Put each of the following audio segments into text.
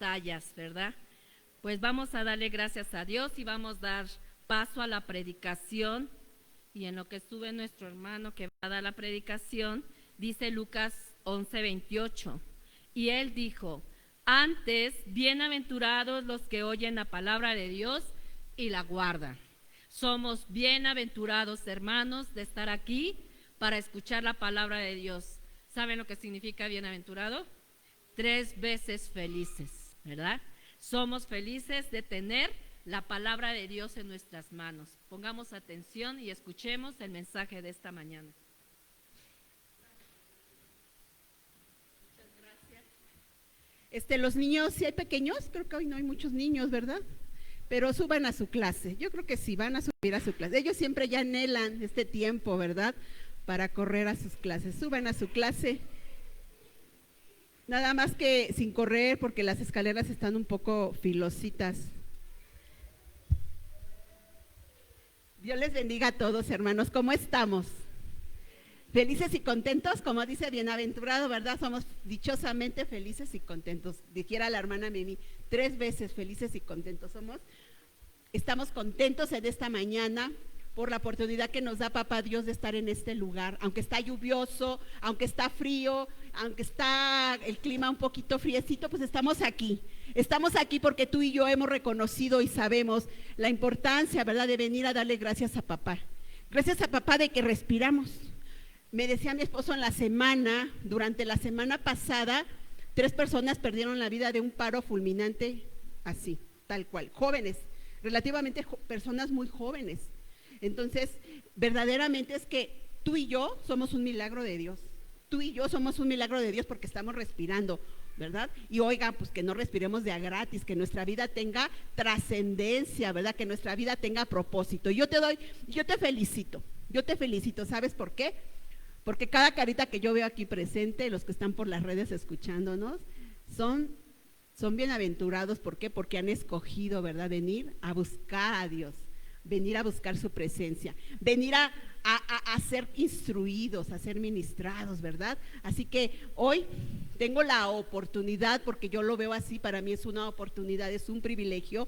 batallas, ¿verdad? Pues vamos a darle gracias a Dios y vamos a dar paso a la predicación. Y en lo que sube nuestro hermano que va a dar la predicación, dice Lucas 11:28. Y él dijo: antes, bienaventurados los que oyen la palabra de Dios y la guardan. Somos bienaventurados, hermanos, de estar aquí para escuchar la palabra de Dios. ¿Saben lo que significa bienaventurado? 3 veces felices, ¿verdad? Somos felices de tener la palabra de Dios en nuestras manos. Pongamos atención y escuchemos el mensaje de esta mañana. Muchas gracias. Los niños, si hay pequeños, creo que hoy no hay muchos niños, ¿verdad? Pero suban a su clase. Yo creo que sí, van a subir a su clase. Ellos siempre ya anhelan este tiempo, ¿verdad?, para correr a sus clases. Suban a su clase. Nada más que sin correr, porque las escaleras están un poco filositas. Dios les bendiga a todos, hermanos. ¿Cómo estamos? Felices y contentos, como dice bienaventurado, ¿verdad? Somos dichosamente felices y contentos. Dijera la hermana Mimi, 3 veces felices y contentos somos. Estamos contentos en esta mañana por la oportunidad que nos da Papá Dios de estar en este lugar, aunque está lluvioso, aunque está frío, aunque está el clima un poquito friecito, pues estamos aquí. Estamos aquí porque tú y yo hemos reconocido y sabemos la importancia, ¿verdad?, de venir a darle gracias a Papá. Gracias a Papá de que respiramos. Me decía mi esposo durante la semana pasada, 3 personas perdieron la vida de un paro fulminante, así, tal cual, jóvenes, relativamente personas muy jóvenes. Entonces, verdaderamente es que tú y yo somos un milagro de Dios. Tú y yo somos un milagro de Dios porque estamos respirando, ¿verdad? Y oiga, pues que no respiremos de a gratis, que nuestra vida tenga trascendencia, ¿verdad? Que nuestra vida tenga propósito. Yo te felicito, ¿sabes por qué? Porque cada carita que yo veo aquí presente, los que están por las redes escuchándonos, son bienaventurados. ¿Por qué? Porque han escogido, ¿verdad?, venir a buscar a Dios, venir a buscar su presencia, venir a ser instruidos, a ser ministrados, ¿verdad? Así que hoy tengo la oportunidad, porque yo lo veo así, para mí es una oportunidad, es un privilegio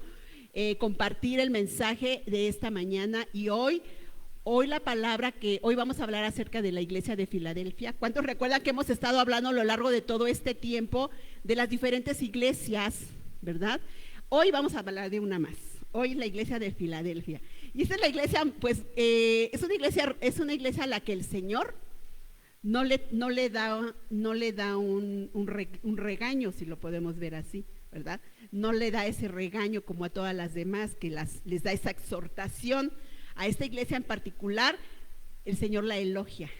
compartir el mensaje de esta mañana. Y hoy la palabra que hoy vamos a hablar acerca de la iglesia de Filadelfia. ¿Cuántos recuerdan que hemos estado hablando a lo largo de todo este tiempo de las diferentes iglesias, ¿verdad? Hoy vamos a hablar de una más. Hoy la iglesia de Filadelfia. Y esta es la iglesia, pues, es una iglesia a la que el Señor no le da un regaño, si lo podemos ver así, ¿verdad? No le da ese regaño como a todas las demás, que les da esa exhortación. A esta iglesia en particular, el Señor la elogia.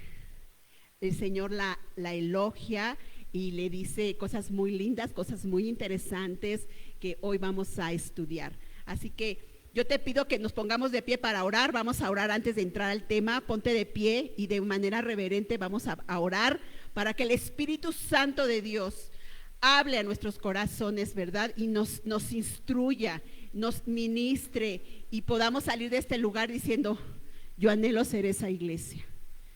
El Señor la elogia y le dice cosas muy lindas, cosas muy interesantes que hoy vamos a estudiar. Así que yo te pido que nos pongamos de pie para orar. Vamos a orar antes de entrar al tema. Ponte de pie y de manera reverente vamos a orar para que el Espíritu Santo de Dios hable a nuestros corazones, ¿verdad? Y nos instruya, nos ministre y podamos salir de este lugar diciendo: yo anhelo ser esa iglesia,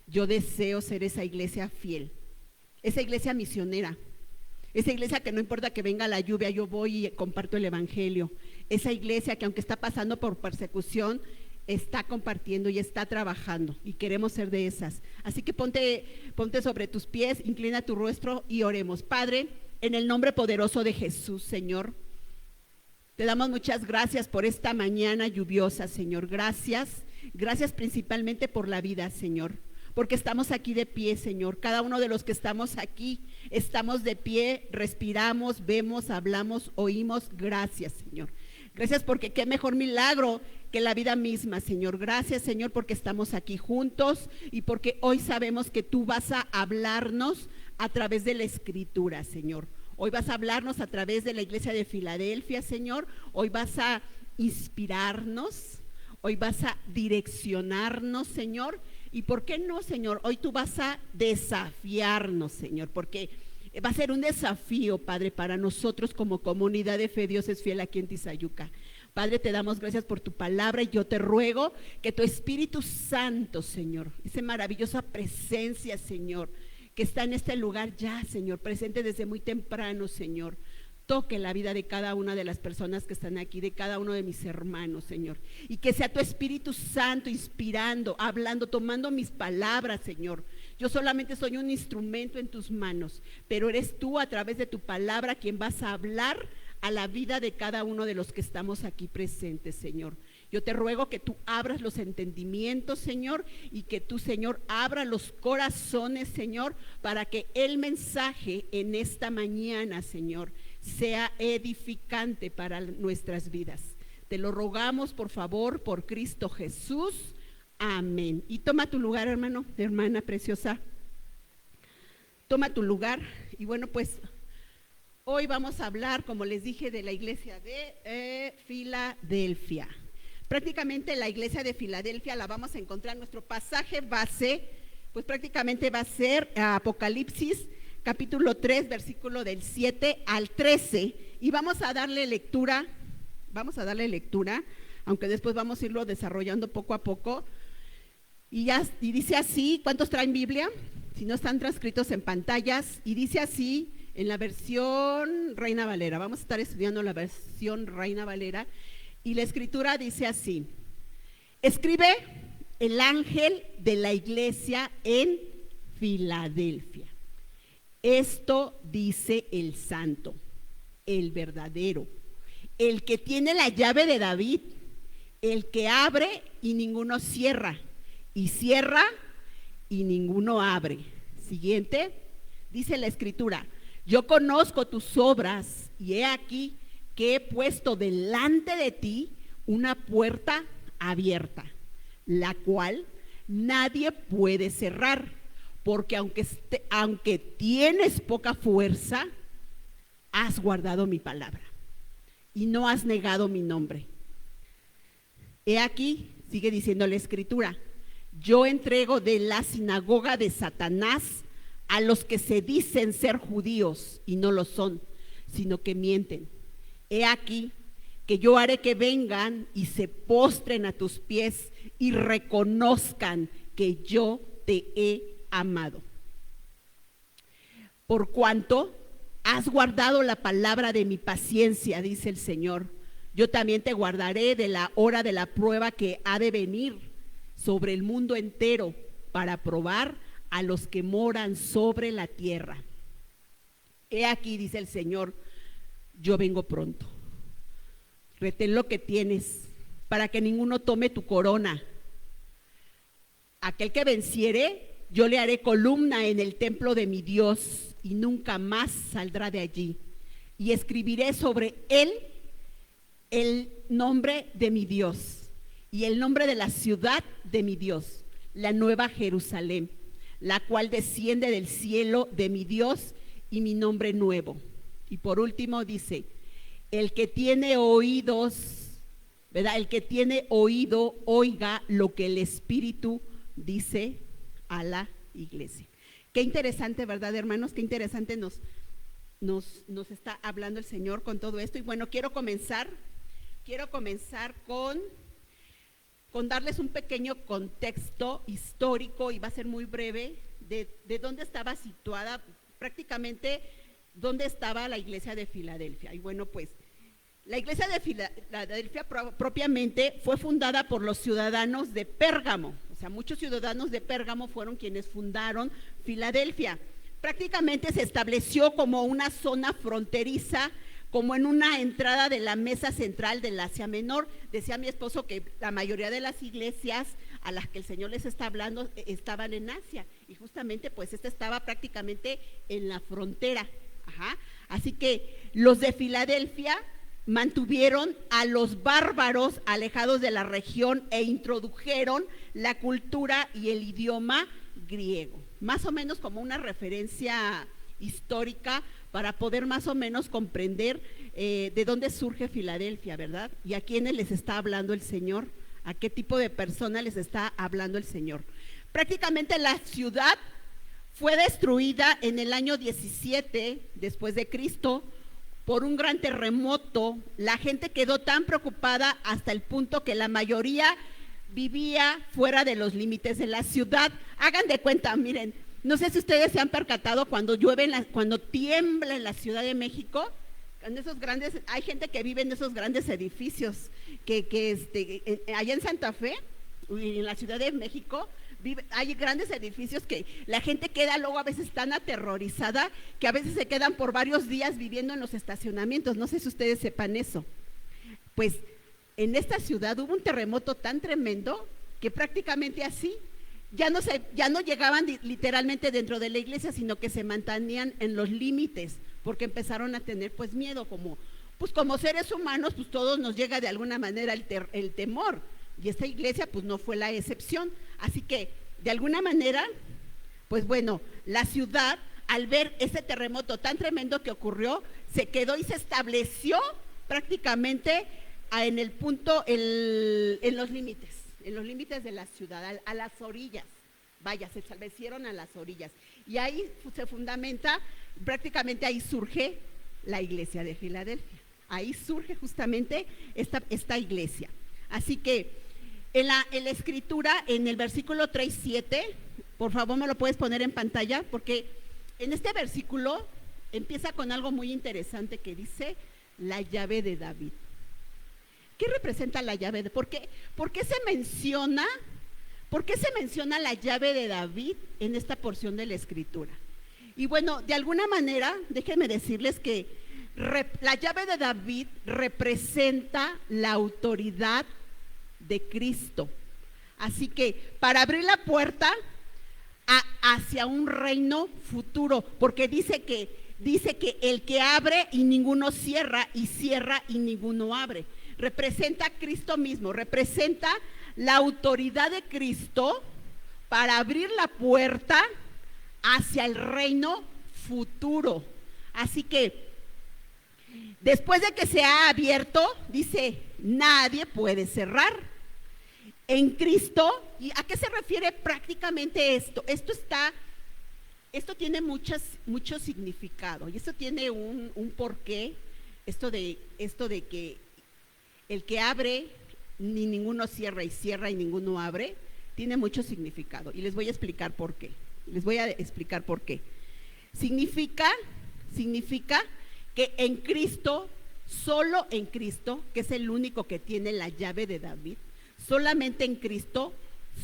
yo deseo ser esa iglesia fiel, esa iglesia misionera, esa iglesia que no importa que venga la lluvia, yo voy y comparto el evangelio, esa iglesia que aunque está pasando por persecución, está compartiendo y está trabajando, y queremos ser de esas. Así que ponte sobre tus pies, inclina tu rostro y oremos. Padre, en el nombre poderoso de Jesús, Señor, te damos muchas gracias por esta mañana lluviosa, Señor. Gracias principalmente por la vida, Señor, porque estamos aquí de pie, Señor. Cada uno de los que estamos aquí estamos de pie, respiramos, vemos, hablamos, oímos. Gracias, Señor. Gracias porque qué mejor milagro que la vida misma, Señor. Gracias, Señor, porque estamos aquí juntos y porque hoy sabemos que tú vas a hablarnos a través de la Escritura, Señor. Hoy vas a hablarnos a través de la iglesia de Filadelfia, Señor. Hoy vas a inspirarnos, hoy vas a direccionarnos, Señor. Y ¿por qué no, Señor? Hoy tú vas a desafiarnos, Señor, porque va a ser un desafío, Padre, para nosotros como comunidad de fe. Dios es fiel aquí en Tizayuca. Padre, te damos gracias por tu palabra y yo te ruego que tu Espíritu Santo, Señor, esa maravillosa presencia, Señor, que está en este lugar ya, Señor, presente desde muy temprano, Señor, toque la vida de cada una de las personas que están aquí, de cada uno de mis hermanos, Señor. Y que sea tu Espíritu Santo inspirando, hablando, tomando mis palabras, Señor. Yo solamente soy un instrumento en tus manos, pero eres tú a través de tu palabra quien vas a hablar a la vida de cada uno de los que estamos aquí presentes, Señor. Yo te ruego que tú abras los entendimientos, Señor, y que tú, Señor, abra los corazones, Señor, para que el mensaje en esta mañana, Señor, sea edificante para nuestras vidas. Te lo rogamos, por favor, por Cristo Jesús. Amén. Y toma tu lugar, hermano, hermana preciosa. Toma tu lugar. Y bueno, pues hoy vamos a hablar, como les dije, de la iglesia de Filadelfia. Prácticamente la iglesia de Filadelfia la vamos a encontrar, nuestro pasaje base, pues prácticamente va a ser Apocalipsis, capítulo 3, versículo del 7 al 13, y vamos a darle lectura, aunque después vamos a irlo desarrollando poco a poco, y dice así. ¿Cuántos traen Biblia? Si no, están transcritos en pantallas, y dice así en la versión Reina Valera. Vamos a estar estudiando la versión Reina Valera, y la escritura dice así: escribe el ángel de la iglesia en Filadelfia. Esto dice el santo, el verdadero, el que tiene la llave de David, el que abre y ninguno cierra, y cierra y ninguno abre. Siguiente, dice la escritura: yo conozco tus obras, y he aquí que he puesto delante de ti una puerta abierta, la cual nadie puede cerrar, porque aunque tienes poca fuerza, has guardado mi palabra y no has negado mi nombre. He aquí, sigue diciendo la escritura: yo entrego de la sinagoga de Satanás a los que se dicen ser judíos y no lo son, sino que mienten. He aquí que yo haré que vengan y se postren a tus pies y reconozcan que yo te he amado. Por cuanto has guardado la palabra de mi paciencia, dice el Señor, yo también te guardaré de la hora de la prueba que ha de venir sobre el mundo entero para probar a los que moran sobre la tierra. He aquí, dice el Señor, yo vengo pronto. Retén lo que tienes, para que ninguno tome tu corona. Aquel que venciere, yo le haré columna en el templo de mi Dios, y nunca más saldrá de allí. Y escribiré sobre él el nombre de mi Dios, y el nombre de la ciudad de mi Dios, la nueva Jerusalén, la cual desciende del cielo de mi Dios, y mi nombre nuevo. Y por último dice: el que tiene oídos, ¿verdad? El que tiene oído, oiga lo que el Espíritu dice a la iglesia. Qué interesante, ¿verdad, hermanos? Qué interesante nos está hablando el Señor con todo esto. Y bueno, quiero comenzar con darles un pequeño contexto histórico, y va a ser muy breve, de dónde estaba situada, prácticamente dónde estaba la iglesia de Filadelfia. Y bueno, pues la iglesia de Filadelfia propiamente fue fundada por los ciudadanos de Pérgamo. O sea, muchos ciudadanos de Pérgamo fueron quienes fundaron Filadelfia. Prácticamente se estableció como una zona fronteriza, como en una entrada de la mesa central del Asia Menor. Decía mi esposo que la mayoría de las iglesias a las que el Señor les está hablando estaban en Asia, y justamente pues esta estaba prácticamente en la frontera. Así que los de Filadelfia mantuvieron a los bárbaros alejados de la región e introdujeron la cultura y el idioma griego, más o menos como una referencia histórica para poder más o menos comprender de dónde surge Filadelfia, ¿verdad? Y a quiénes les está hablando el Señor, a qué tipo de personas les está hablando el Señor. Prácticamente la ciudad fue destruida en el año 17 después de Cristo por un gran terremoto. La gente quedó tan preocupada hasta el punto que la mayoría vivía fuera de los límites de la ciudad. Hagan de cuenta, miren, no sé si ustedes se han percatado cuando llueve, cuando tiembla en la Ciudad de México, en esos grandes, hay gente que vive en esos grandes edificios, allá en Santa Fe, y en la Ciudad de México, hay grandes edificios que la gente queda luego a veces tan aterrorizada que a veces se quedan por varios días viviendo en los estacionamientos. No sé si ustedes sepan eso. Pues en esta ciudad hubo un terremoto tan tremendo que prácticamente así ya no llegaban literalmente dentro de la iglesia, sino que se mantenían en los límites, porque empezaron a tener pues miedo, como seres humanos, pues todos nos llega de alguna manera el temor, y esta iglesia pues no fue la excepción. Así que de alguna manera, pues bueno, la ciudad al ver ese terremoto tan tremendo que ocurrió, se quedó y se estableció prácticamente en el punto, en los límites de la ciudad, a las orillas. Vaya, se establecieron a las orillas. Y ahí se fundamenta, prácticamente ahí surge la iglesia de Filadelfia. Ahí surge justamente esta iglesia. Así que en la escritura, en el versículo 3:7, por favor me lo puedes poner en pantalla, porque en este versículo empieza con algo muy interesante que dice la llave de David. ¿Qué representa la llave de? ¿Por qué se menciona la llave de David en esta porción de la escritura? Y bueno, de alguna manera, déjenme decirles que la llave de David representa la autoridad de Cristo. Así que para abrir la puerta hacia un reino futuro, porque dice que el que abre y ninguno cierra, y cierra y ninguno abre. Representa a Cristo mismo, representa la autoridad de Cristo para abrir la puerta hacia el reino futuro. Así que después de que se ha abierto, dice, nadie puede cerrar. En Cristo, ¿y a qué se refiere prácticamente esto? Esto tiene mucho significado, y esto tiene un porqué, esto de que el que abre, ni ninguno cierra, y cierra y ninguno abre, tiene mucho significado, y les voy a explicar por qué. Significa que en Cristo, solo en Cristo, que es el único que tiene la llave de David, solamente en Cristo,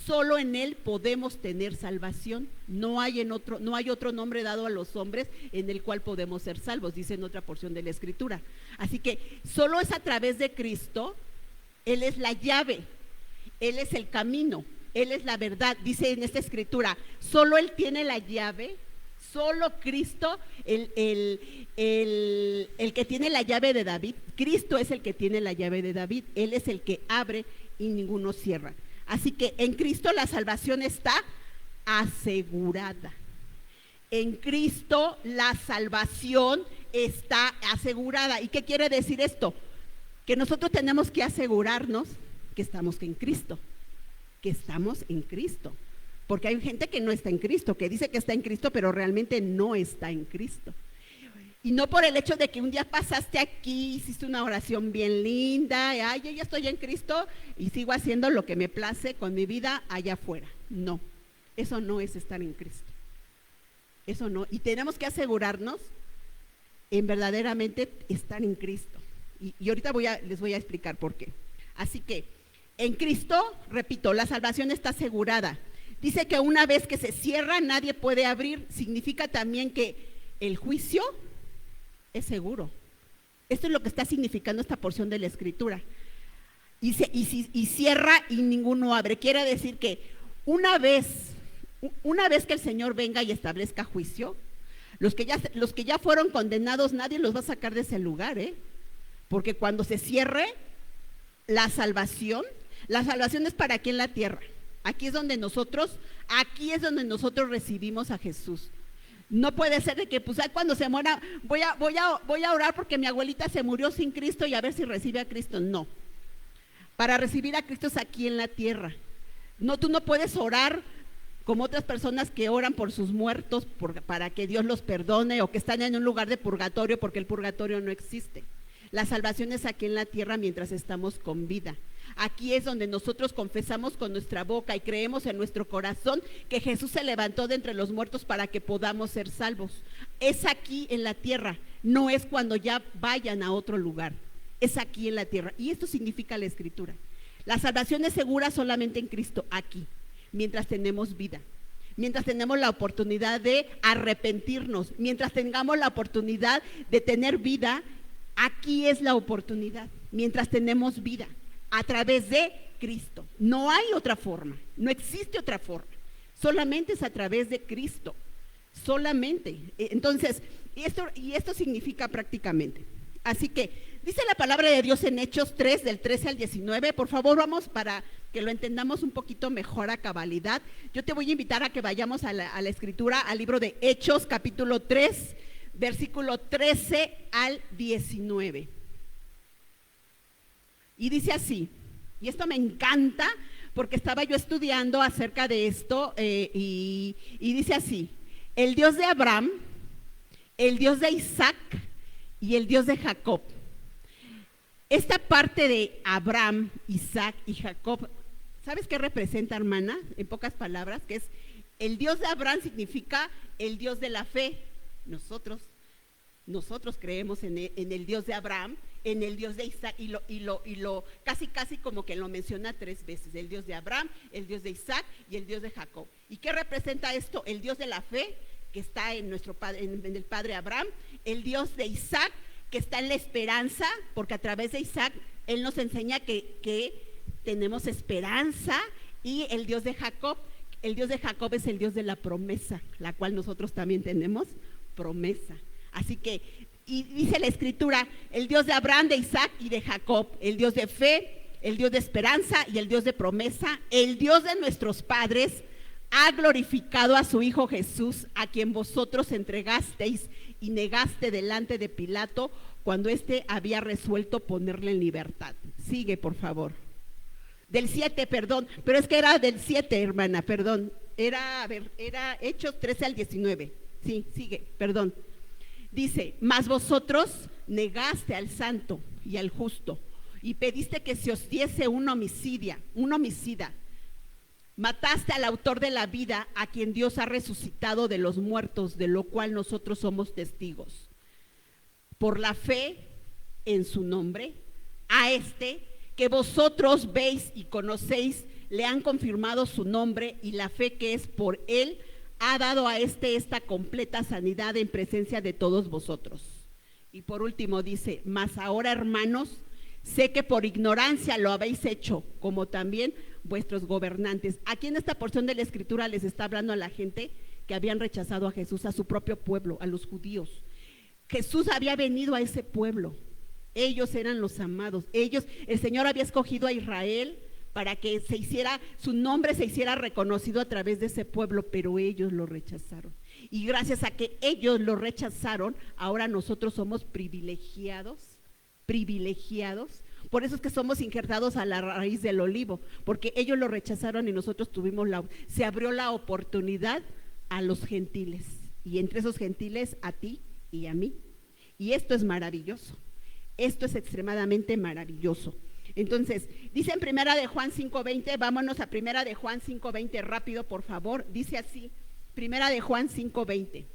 solo en Él podemos tener salvación. No hay otro nombre dado a los hombres en el cual podemos ser salvos, dice en otra porción de la escritura. Así que solo es a través de Cristo. Él es la llave, Él es el camino, Él es la verdad. Dice en esta escritura, solo Él tiene la llave, solo Cristo, el que tiene la llave de David. Cristo es el que tiene la llave de David, Él es el que abre y ninguno cierra. Así que en Cristo la salvación está asegurada. En Cristo la salvación está asegurada. ¿Y qué quiere decir esto? Que nosotros tenemos que asegurarnos que estamos en Cristo, porque hay gente que no está en Cristo, que dice que está en Cristo, pero realmente no está en Cristo. Y no por el hecho de que un día pasaste aquí, hiciste una oración bien linda, ay, yo ya estoy en Cristo y sigo haciendo lo que me place con mi vida allá afuera. No, eso no es estar en Cristo. Eso no, y tenemos que asegurarnos en verdaderamente estar en Cristo. Y ahorita les voy a explicar por qué. Así que en Cristo, repito, la salvación está asegurada. Dice que una vez que se cierra, nadie puede abrir. Significa también que el juicio es seguro. Esto es lo que está significando esta porción de la escritura. Y cierra y ninguno abre. Quiere decir que una vez que el Señor venga y establezca juicio, los que ya fueron condenados, nadie los va a sacar de ese lugar, porque cuando se cierre la salvación es para aquí en la tierra. Aquí es donde nosotros recibimos a Jesús. No puede ser de que pues cuando se muera voy a orar porque mi abuelita se murió sin Cristo y a ver si recibe a Cristo. No. Para recibir a Cristo es aquí en la tierra. No, tú no puedes orar como otras personas que oran por sus muertos para que Dios los perdone, o que están en un lugar de purgatorio, porque el purgatorio no existe. La salvación es aquí en la tierra mientras estamos con vida. Aquí es donde nosotros confesamos con nuestra boca y creemos en nuestro corazón que Jesús se levantó de entre los muertos para que podamos ser salvos. Es aquí en la tierra, no es cuando ya vayan a otro lugar, es aquí en la tierra. Y esto significa la Escritura. La salvación es segura solamente en Cristo, aquí, mientras tenemos vida, mientras tenemos la oportunidad de arrepentirnos, mientras tengamos la oportunidad de tener vida, aquí es la oportunidad, mientras tenemos vida, a través de Cristo. No hay otra forma, no existe otra forma, solamente es a través de Cristo, solamente. Entonces, esto significa prácticamente. Así que, dice la palabra de Dios en Hechos 3, del 13 al 19, por favor vamos para que lo entendamos un poquito mejor a cabalidad. Yo te voy a invitar a que vayamos a la Escritura, al libro de Hechos, capítulo 3, versículo 13 al 19. Y dice así, y esto me encanta porque estaba yo estudiando acerca de esto y dice así: el Dios de Abraham, el Dios de Isaac y el Dios de Jacob. Esta parte de Abraham, Isaac y Jacob, ¿sabes qué representa, hermana? En pocas palabras, que es el Dios de Abraham significa el Dios de la fe. Nosotros creemos en el Dios de Abraham, en el Dios de Isaac, y lo casi como que lo menciona 3 veces: el Dios de Abraham, el Dios de Isaac y el Dios de Jacob. ¿Y qué representa esto? El Dios de la fe, que está en nuestro padre, en el padre Abraham; el Dios de Isaac, que está en la esperanza, porque a través de Isaac él nos enseña que tenemos esperanza; y el Dios de Jacob. El Dios de Jacob es el Dios de la promesa, la cual nosotros también tenemos promesa. Así que, y dice la Escritura, el Dios de Abraham, de Isaac y de Jacob, el Dios de fe, el Dios de esperanza y el Dios de promesa, el Dios de nuestros padres, ha glorificado a su Hijo Jesús, a quien vosotros entregasteis y negaste delante de Pilato, cuando éste había resuelto ponerle en libertad. Sigue, por favor. Del 7, perdón, pero es que era del 7, hermana, perdón. Era Hechos 13 al 19. Sí, sigue, perdón. Dice: mas vosotros negaste al santo y al justo, y pediste que se os diese un homicida. Mataste al autor de la vida, a quien Dios ha resucitado de los muertos, de lo cual nosotros somos testigos. Por la fe en su nombre, a este que vosotros veis y conocéis, le han confirmado su nombre, y la fe que es por él ha dado a esta completa sanidad en presencia de todos vosotros. Y por último dice: mas ahora, hermanos, sé que por ignorancia lo habéis hecho, como también vuestros gobernantes. Aquí en esta porción de la Escritura les está hablando a la gente que habían rechazado a Jesús, a su propio pueblo, a los judíos. Jesús había venido a ese pueblo, ellos eran los amados, el Señor había escogido a Israel para que su nombre se hiciera reconocido a través de ese pueblo, pero ellos lo rechazaron. Y gracias a que ellos lo rechazaron, ahora nosotros somos privilegiados. Por eso es que somos injertados a la raíz del olivo, porque ellos lo rechazaron y nosotros se abrió la oportunidad a los gentiles, y entre esos gentiles a ti y a mí. Y esto es maravilloso, esto es extremadamente maravilloso. Entonces, dice en Primera de Juan 5:20, vámonos a Primera de Juan 5:20 rápido, por favor. Dice así, Primera de Juan 5:20.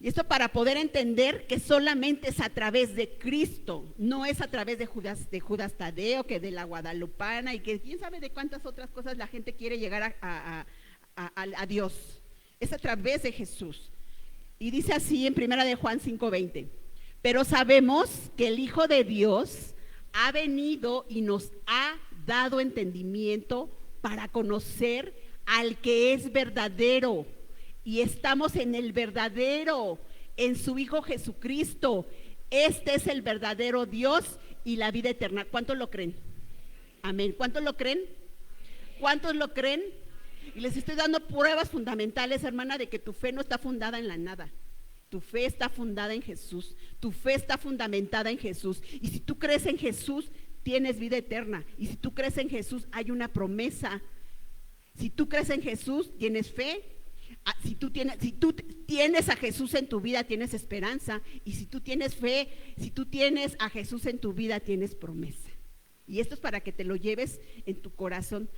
Y esto para poder entender que solamente es a través de Cristo, no es a través de Judas Tadeo, que de la guadalupana, y que quién sabe de cuántas otras cosas la gente quiere llegar a Dios. Es a través de Jesús. Y dice así en Primera de Juan 5:20: pero sabemos que el Hijo de Dios ha venido y nos ha dado entendimiento para conocer al que es verdadero, y estamos en el verdadero, en su Hijo Jesucristo. Este es el verdadero Dios y la vida eterna. ¿Cuántos lo creen? Amén. ¿Cuántos lo creen? ¿Cuántos lo creen? Y les estoy dando pruebas fundamentales, hermana, de que tu fe no está fundada en la nada. Tu fe está fundada en Jesús, tu fe está fundamentada en Jesús. Y si tú crees en Jesús, tienes vida eterna. Y si tú crees en Jesús, hay una promesa. Si tú crees en Jesús, tienes fe. Si tú tienes a Jesús en tu vida, tienes esperanza. Y si tú tienes fe, si tú tienes a Jesús en tu vida, tienes promesa. Y esto es para que te lo lleves en tu corazón.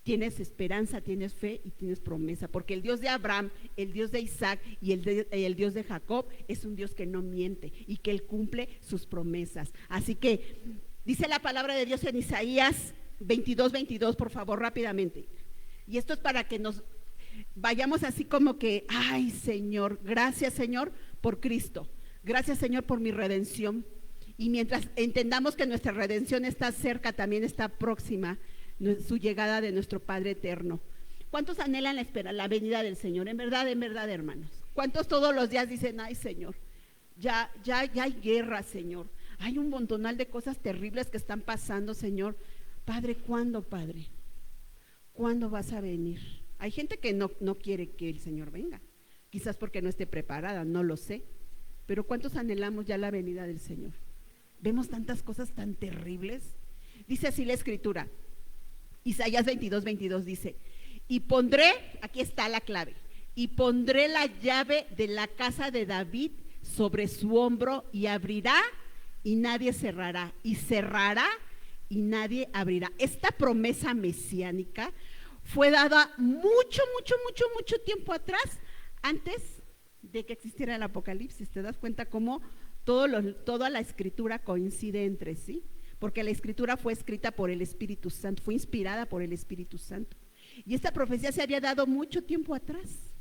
Tienes esperanza, tienes fe y tienes promesa, porque el Dios de Abraham, el Dios de Isaac y el Dios de Jacob es un Dios que no miente y que Él cumple sus promesas. Así que dice la palabra de Dios en Isaías 22:22, por favor, rápidamente. Y esto es para que nos vayamos así como que, ay Señor, gracias Señor por Cristo, gracias Señor por mi redención. Y mientras entendamos que nuestra redención está cerca, también está próxima su llegada de nuestro Padre eterno. ¿Cuántos anhelan la venida del Señor? En verdad, hermanos. ¿Cuántos todos los días dicen, ay Señor, ya hay guerra, Señor? Hay un montonal de cosas terribles que están pasando, Señor. Padre, ¿cuándo, Padre? ¿Cuándo vas a venir? Hay gente que no quiere que el Señor venga, quizás porque no esté preparada, no lo sé. Pero ¿cuántos anhelamos ya la venida del Señor? Vemos tantas cosas tan terribles. Dice así la Escritura, Isaías 22:22 dice, y pondré, aquí está la clave, y pondré la llave de la casa de David sobre su hombro, y abrirá y nadie cerrará, y cerrará y nadie abrirá. Esta promesa mesiánica fue dada mucho tiempo atrás, antes de que existiera el Apocalipsis. ¿Te das cuenta cómo toda la Escritura coincide entre sí? Porque la Escritura fue escrita por el Espíritu Santo, fue inspirada por el Espíritu Santo. Y esta profecía se había dado mucho tiempo atrás.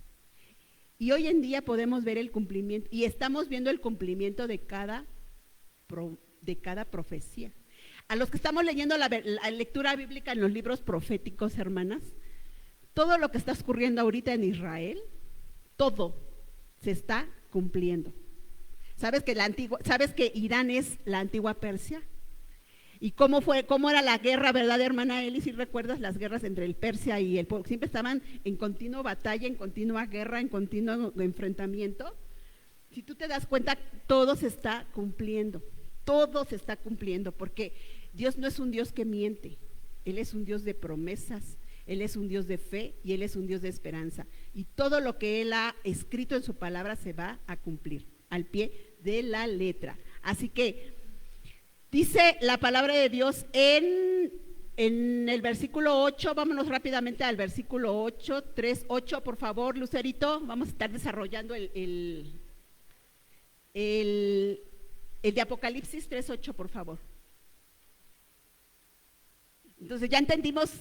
Y hoy en día podemos ver el cumplimiento, y estamos viendo el cumplimiento de cada profecía. A los que estamos leyendo la lectura bíblica en los libros proféticos, hermanas, todo lo que está ocurriendo ahorita en Israel, todo se está cumpliendo. ¿Sabes que Irán es la antigua Persia? ¿Y cómo era la guerra, verdad, hermana Eli? Si recuerdas las guerras entre el Persia y el pueblo, siempre estaban en continua batalla, en continua guerra, en continuo enfrentamiento. Si tú te das cuenta, todo se está cumpliendo, porque Dios no es un Dios que miente, Él es un Dios de promesas, Él es un Dios de fe y Él es un Dios de esperanza. Y todo lo que Él ha escrito en su palabra se va a cumplir al pie de la letra. Así que dice la palabra de Dios en el versículo 8, vámonos rápidamente al versículo 8, 3:8, por favor, Lucerito, vamos a estar desarrollando el de Apocalipsis 3:8, por favor. Entonces ya entendimos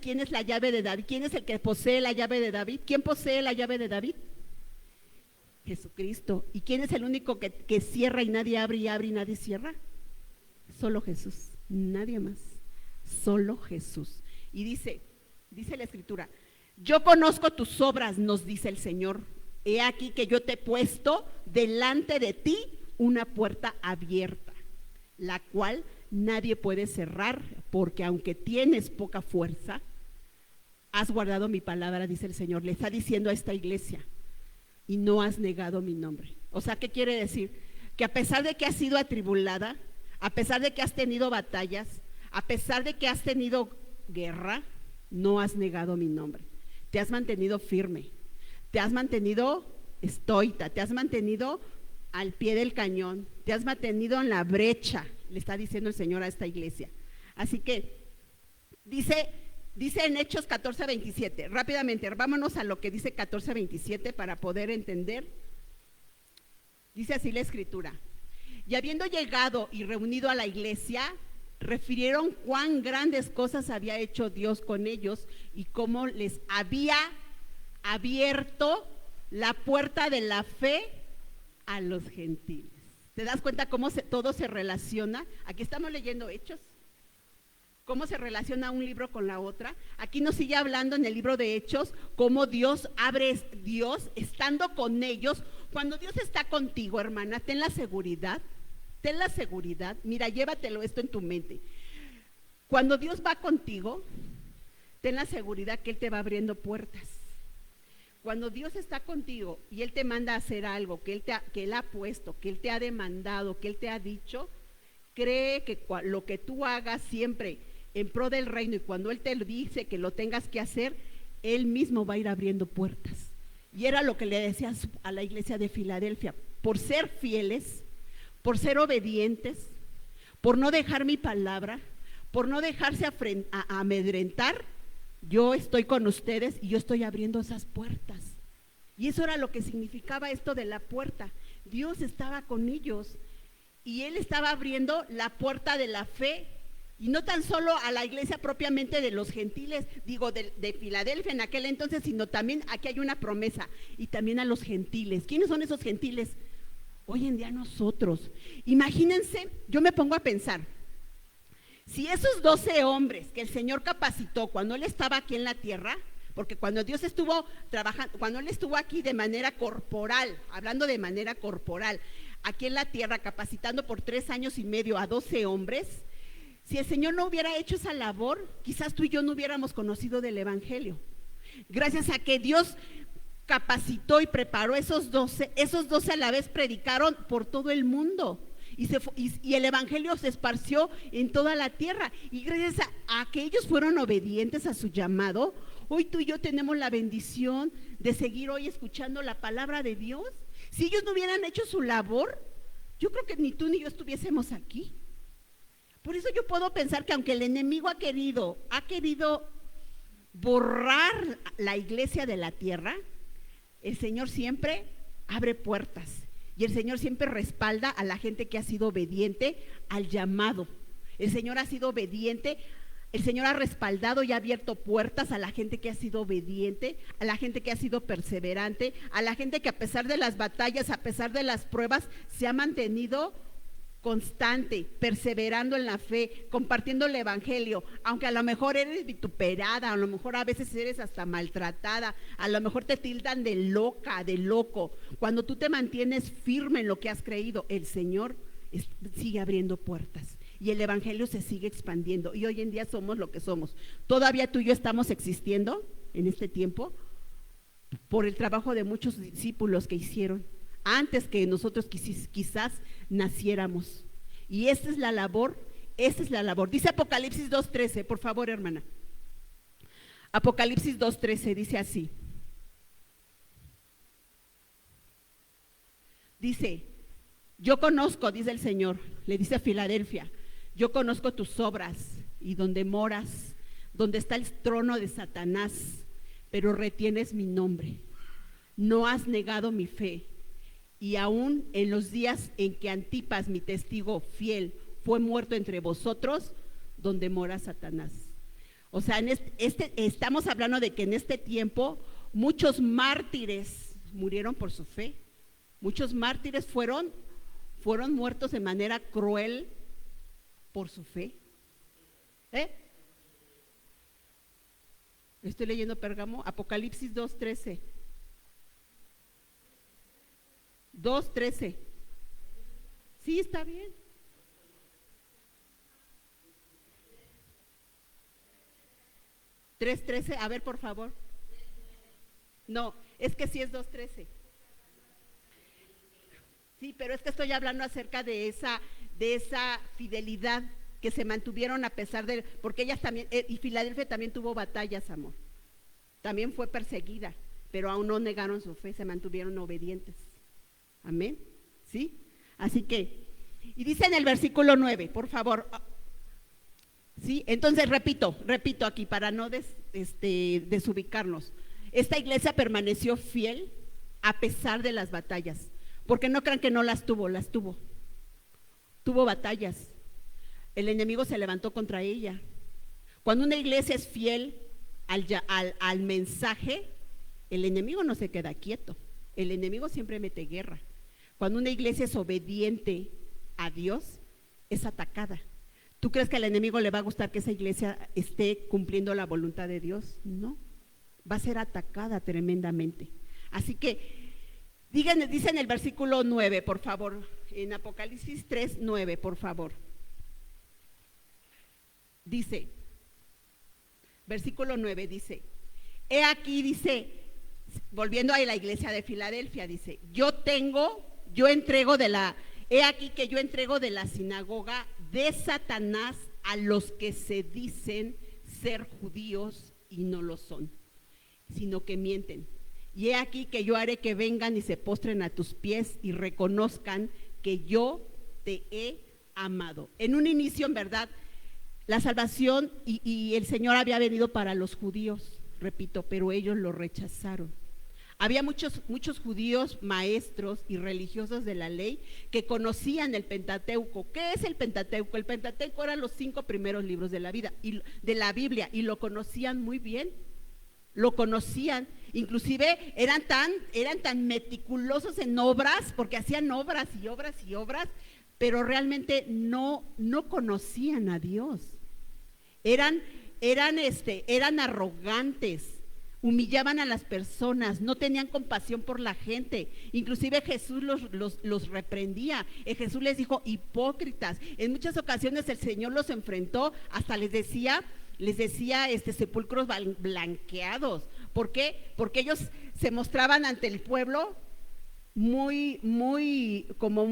quién es la llave de David, quién es el que posee la llave de David. ¿Quién posee la llave de David? Jesucristo. ¿Y quién es el único que cierra y nadie abre, y abre y nadie cierra? Solo Jesús, nadie más, solo Jesús. Y dice la Escritura, yo conozco tus obras, nos dice el Señor, he aquí que yo te he puesto delante de ti una puerta abierta, la cual nadie puede cerrar, porque aunque tienes poca fuerza, has guardado mi palabra, dice el Señor. Le está diciendo a esta iglesia, y no has negado mi nombre. O sea, ¿qué quiere decir? Que a pesar de que has sido atribulada, a pesar de que has tenido batallas, a pesar de que has tenido guerra, no has negado mi nombre. Te has mantenido firme, te has mantenido estoica, te has mantenido al pie del cañón, te has mantenido en la brecha, le está diciendo el Señor a esta iglesia. Así que dice en Hechos 14:27, rápidamente, vámonos a lo que dice 14:27 para poder entender. Dice así la Escritura, y habiendo llegado y reunido a la iglesia, refirieron cuán grandes cosas había hecho Dios con ellos y cómo les había abierto la puerta de la fe a los gentiles. ¿Te das cuenta cómo todo se relaciona? Aquí estamos leyendo Hechos, cómo se relaciona un libro con la otra. Aquí nos sigue hablando en el libro de Hechos cómo Dios estando con ellos. Cuando Dios está contigo, hermana, ten la seguridad, mira, llévatelo esto en tu mente. Cuando Dios va contigo, ten la seguridad que Él te va abriendo puertas. Cuando Dios está contigo y Él te manda a hacer algo que Él ha puesto, que Él te ha demandado, que Él te ha dicho, cree que lo que tú hagas siempre en pro del reino, y cuando Él te dice que lo tengas que hacer, Él mismo va a ir abriendo puertas. Y era lo que le decía a la iglesia de Filadelfia: por ser fieles, por ser obedientes, por no dejar mi palabra, por no dejarse amedrentar, yo estoy con ustedes y yo estoy abriendo esas puertas. Y eso era lo que significaba esto de la puerta. Dios estaba con ellos y Él estaba abriendo la puerta de la fe, y no tan solo a la iglesia propiamente de los gentiles, digo de Filadelfia en aquel entonces, sino también aquí hay una promesa, y también a los gentiles. ¿Quiénes son esos gentiles? Hoy en día nosotros. Imagínense, yo me pongo a pensar, si esos 12 hombres que el Señor capacitó cuando Él estaba aquí en la tierra, porque cuando Dios estuvo trabajando, cuando Él estuvo aquí de manera corporal, hablando de manera corporal, aquí en la tierra capacitando por 3 años y medio a 12 hombres, si el Señor no hubiera hecho esa labor, quizás tú y yo no hubiéramos conocido del Evangelio. Gracias a que Dios capacitó y preparó esos 12 a la vez predicaron por todo el mundo. Y el Evangelio se esparció en toda la tierra. Y gracias a que ellos fueron obedientes a su llamado, hoy tú y yo tenemos la bendición de seguir hoy escuchando la palabra de Dios. Si ellos no hubieran hecho su labor, yo creo que ni tú ni yo estuviésemos aquí. Por eso yo puedo pensar que aunque el enemigo ha querido borrar la iglesia de la tierra, el Señor siempre abre puertas. Y el Señor siempre respalda a la gente que ha sido obediente al llamado. El Señor ha sido obediente, el Señor ha respaldado y ha abierto puertas a la gente que ha sido obediente, a la gente que ha sido perseverante, a la gente que a pesar de las batallas, a pesar de las pruebas, se ha mantenido constante, perseverando en la fe, compartiendo el Evangelio, aunque a lo mejor eres vituperada, a lo mejor a veces eres hasta maltratada, a lo mejor te tildan de loca, de loco. Cuando tú te mantienes firme en lo que has creído, el Señor sigue abriendo puertas y el Evangelio se sigue expandiendo, y hoy en día somos lo que somos. Todavía tú y yo estamos existiendo en este tiempo por el trabajo de muchos discípulos que hicieron antes que nosotros quizás naciéramos. Y esta es la labor, Dice Apocalipsis 2:13, por favor, hermana. Apocalipsis 2:13 dice así. Dice, yo conozco, dice el Señor, le dice a Filadelfia, yo conozco tus obras y donde moras, donde está el trono de Satanás, pero retienes mi nombre. No has negado mi fe. Y aún en los días en que Antipas, mi testigo fiel, fue muerto entre vosotros, donde mora Satanás. O sea, estamos hablando de que en este tiempo muchos mártires murieron por su fe. Muchos mártires fueron muertos de manera cruel por su fe. Estoy leyendo Pérgamo, Apocalipsis 2:13. 2:13. Sí, está bien. ¿3:13? A ver, por favor. No, es que sí es 2:13. Sí, pero es que estoy hablando acerca de esa fidelidad que se mantuvieron a pesar de, porque ellas también, y Filadelfia también tuvo batallas, amor. También fue perseguida, pero aún no negaron su fe, se mantuvieron obedientes. Amén, ¿sí? Así que, y dice en el versículo 9, por favor, ¿sí? Entonces repito aquí para no desubicarnos. Esta iglesia permaneció fiel a pesar de las batallas, porque no crean que no las tuvo, tuvo batallas. El enemigo se levantó contra ella. Cuando una iglesia es fiel al mensaje, el enemigo no se queda quieto, el enemigo siempre mete guerra. Cuando una iglesia es obediente a Dios, es atacada. ¿Tú crees que al enemigo le va a gustar que esa iglesia esté cumpliendo la voluntad de Dios? No, va a ser atacada tremendamente. Así que, dice en el versículo 9, por favor, en Apocalipsis 3:9, por favor. Dice, versículo 9 dice, he aquí, dice, volviendo a la iglesia de Filadelfia, dice, he aquí que yo entrego de la sinagoga de Satanás a los que se dicen ser judíos y no lo son, sino que mienten. Y he aquí que yo haré que vengan y se postren a tus pies y reconozcan que yo te he amado. En un inicio, en verdad, la salvación y el Señor había venido para los judíos, repito, pero ellos lo rechazaron. Había muchos judíos, maestros y religiosos de la ley que conocían el Pentateuco. ¿Qué es el Pentateuco? El Pentateuco eran los 5 primeros libros de la vida y de la Biblia, y lo conocían muy bien. Lo conocían, inclusive eran tan meticulosos en obras, porque hacían obras y obras y obras, pero realmente no conocían a Dios. Eran arrogantes, humillaban a las personas, no tenían compasión por la gente. Inclusive Jesús los reprendía. Jesús les dijo hipócritas. En muchas ocasiones el Señor los enfrentó, hasta les decía sepulcros blanqueados. ¿Por qué? Porque ellos se mostraban ante el pueblo como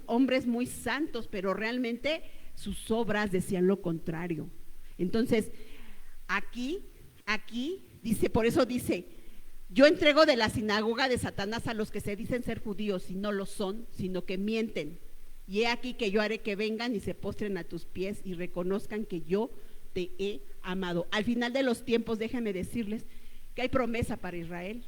hombres muy santos, pero realmente sus obras decían lo contrario. Entonces, aquí dice, por eso dice: yo entrego de la sinagoga de Satanás a los que se dicen ser judíos y no lo son, sino que mienten. Y he aquí que yo haré que vengan y se postren a tus pies y reconozcan que yo te he amado. Al final de los tiempos, déjenme decirles que hay promesa para Israel,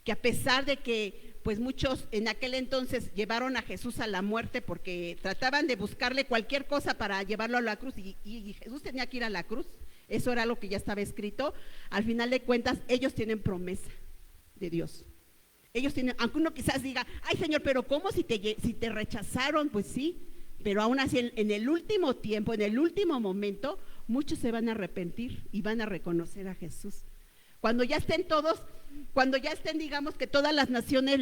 que a pesar de que pues muchos en aquel entonces llevaron a Jesús a la muerte porque trataban de buscarle cualquier cosa para llevarlo a la cruz, y Jesús tenía que ir a la cruz, eso era lo que ya estaba escrito. Al final de cuentas, ellos tienen promesa de Dios. Ellos tienen, aunque uno quizás diga, ay Señor, pero ¿cómo si te rechazaron? Pues sí, pero aún así en el último tiempo, en el último momento, muchos se van a arrepentir y van a reconocer a Jesús. Cuando ya estén digamos que todas las naciones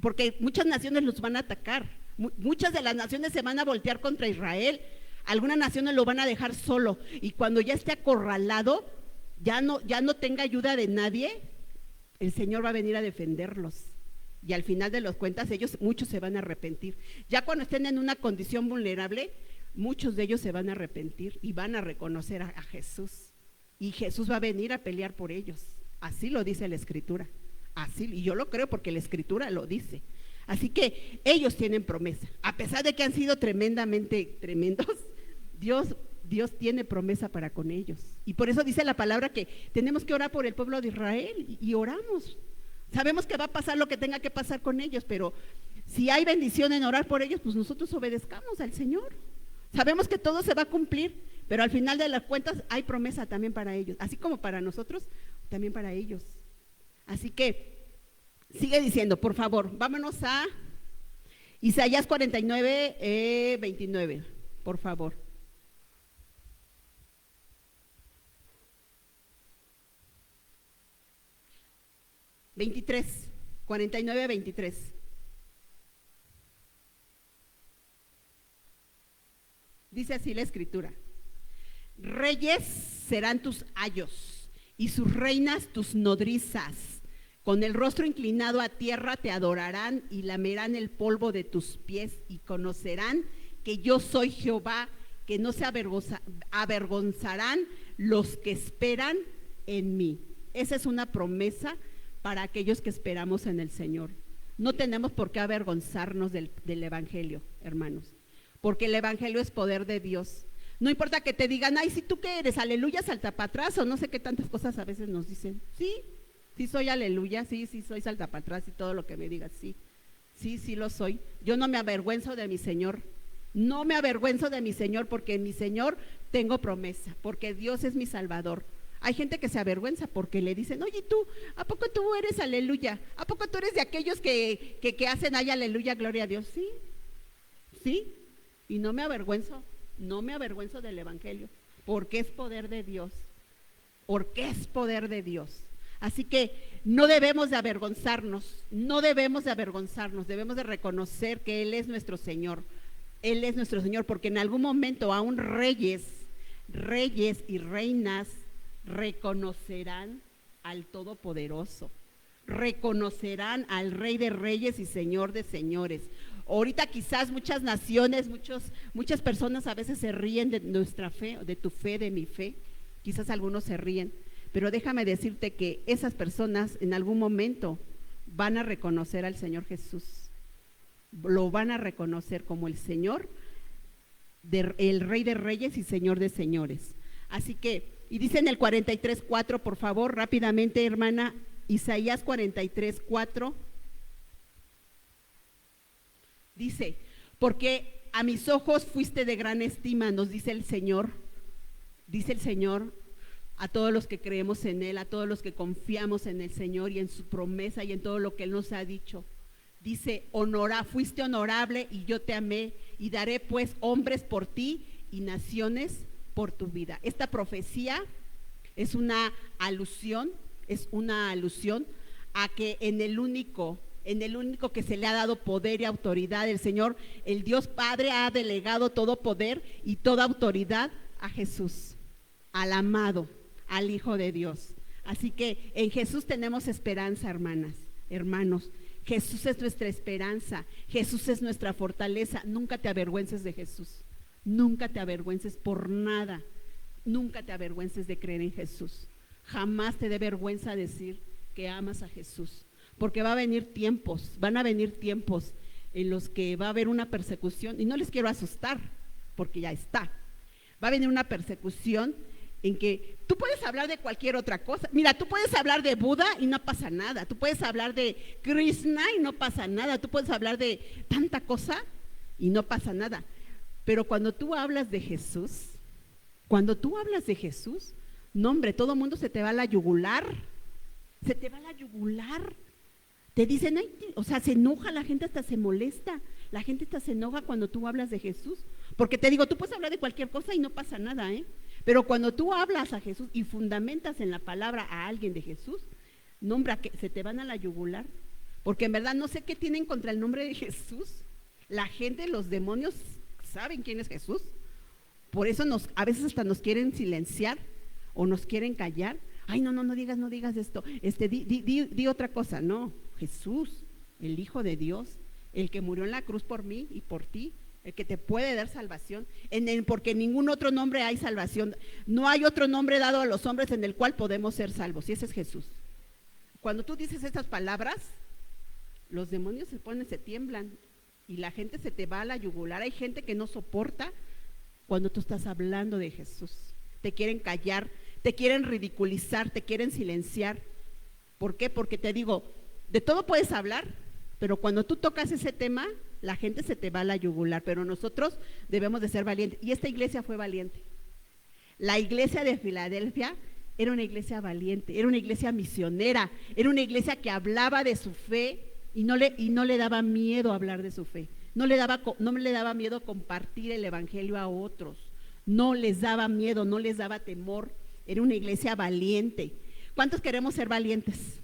porque muchas naciones los van a atacar, muchas de las naciones se van a voltear contra Israel, algunas naciones lo van a dejar solo, y cuando ya esté acorralado, ya no tenga ayuda de nadie, el Señor va a venir a defenderlos, y al final de las cuentas muchos se van a arrepentir. Ya cuando estén en una condición vulnerable, muchos de ellos se van a arrepentir y van a reconocer a Jesús, y Jesús va a venir a pelear por ellos. Así lo dice la Escritura, así, y yo lo creo porque la Escritura lo dice. Así que ellos tienen promesa, a pesar de que han sido tremendamente tremendos. Dios tiene promesa para con ellos, y por eso dice la palabra que tenemos que orar por el pueblo de Israel, y oramos. Sabemos que va a pasar lo que tenga que pasar con ellos, pero si hay bendición en orar por ellos, pues nosotros obedezcamos al Señor. Sabemos que todo se va a cumplir, pero al final de las cuentas hay promesa también para ellos, así como para nosotros, también para ellos. Así que sigue diciendo, por favor, vámonos a Isaías 49, 29, por favor. (23) 49, 23. Dice así la Escritura: reyes serán tus ayos y sus reinas tus nodrizas. Con el rostro inclinado a tierra te adorarán y lamerán el polvo de tus pies, y conocerán que yo soy Jehová, que no se avergonzarán los que esperan en mí. Esa es una promesa para aquellos que esperamos en el Señor. No tenemos por qué avergonzarnos del Evangelio, hermanos, porque el Evangelio es poder de Dios. No importa que te digan, ay, si tú qué eres, aleluya, salta para atrás, o no sé qué tantas cosas a veces nos dicen. Sí soy aleluya, sí soy salta para atrás, y todo lo que me digas, sí lo soy. Yo no me avergüenzo de mi Señor, no me avergüenzo de mi Señor, porque en mi Señor tengo promesa, porque Dios es mi Salvador. Hay gente que se avergüenza porque le dicen, oye, tú, ¿a poco tú eres aleluya? ¿A poco tú eres de aquellos que hacen ay, aleluya, gloria a Dios? Sí, y no me avergüenzo del Evangelio, porque es poder de Dios, Así que no debemos de avergonzarnos, debemos de reconocer que Él es nuestro Señor, porque en algún momento aún reyes y reinas reconocerán al Todopoderoso, reconocerán al Rey de Reyes y Señor de Señores. Ahorita quizás muchas naciones, muchas personas a veces se ríen de nuestra fe, de tu fe, de mi fe, quizás algunos se ríen, pero déjame decirte que esas personas en algún momento van a reconocer al Señor Jesús, lo van a reconocer como el Señor el Rey de Reyes y Señor de Señores. Así que, y dice en el 43:4, por favor, rápidamente, hermana, Isaías 43:4, dice, porque a mis ojos fuiste de gran estima, nos dice el Señor a todos los que creemos en Él, a todos los que confiamos en el Señor y en su promesa y en todo lo que Él nos ha dicho. Dice, fuiste honorable y yo te amé, y daré pues hombres por ti y naciones por tu vida. Esta profecía es una alusión a que en el único que se le ha dado poder y autoridad, el Señor, el Dios Padre, ha delegado todo poder y toda autoridad a Jesús, al amado, al Hijo de Dios. Así que en Jesús tenemos esperanza, hermanas, hermanos. Jesús es nuestra esperanza, Jesús es nuestra fortaleza. Nunca te avergüences de Jesús, nunca te avergüences por nada, nunca te avergüences de creer en Jesús. Jamás te dé vergüenza decir que amas a Jesús, porque van a venir tiempos en los que va a haber una persecución, y no les quiero asustar, porque ya está. Va a venir una persecución en que tú puedes hablar de cualquier otra cosa. Mira, tú puedes hablar de Buda y no pasa nada. Tú puedes hablar de Krishna y no pasa nada. Tú puedes hablar de tanta cosa y no pasa nada. Pero cuando tú hablas de Jesús, no, hombre, todo el mundo se te va a la yugular. Se te va a la yugular. Te dicen, ay, o sea, se enoja la gente, hasta se molesta. La gente hasta se enoja cuando tú hablas de Jesús. Porque te digo, tú puedes hablar de cualquier cosa y no pasa nada, ¿eh? Pero cuando tú hablas a Jesús y fundamentas en la palabra a alguien de Jesús, nombra que se te van a la yugular, porque en verdad no sé qué tienen contra el nombre de Jesús. La gente, los demonios, saben quién es Jesús. Por eso a veces hasta nos quieren silenciar o nos quieren callar. Ay, no digas esto. Di otra cosa. No, Jesús, el Hijo de Dios, el que murió en la cruz por mí y por ti, el que te puede dar salvación, porque en ningún otro nombre hay salvación. No hay otro nombre dado a los hombres en el cual podemos ser salvos, y ese es Jesús. Cuando tú dices estas palabras, los demonios se tiemblan, y la gente se te va a la yugular. Hay gente que no soporta cuando tú estás hablando de Jesús. Te quieren callar, te quieren ridiculizar, te quieren silenciar. ¿Por qué? Porque te digo, de todo puedes hablar, pero cuando tú tocas ese tema, la gente se te va a la yugular. Pero nosotros debemos de ser valientes, y esta iglesia fue valiente. La iglesia de Filadelfia era una iglesia valiente, era una iglesia misionera, era una iglesia que hablaba de su fe y no le daba miedo hablar de su fe, no le daba miedo compartir el evangelio a otros, no les daba miedo, no les daba temor. Era una iglesia valiente. ¿Cuántos queremos ser valientes?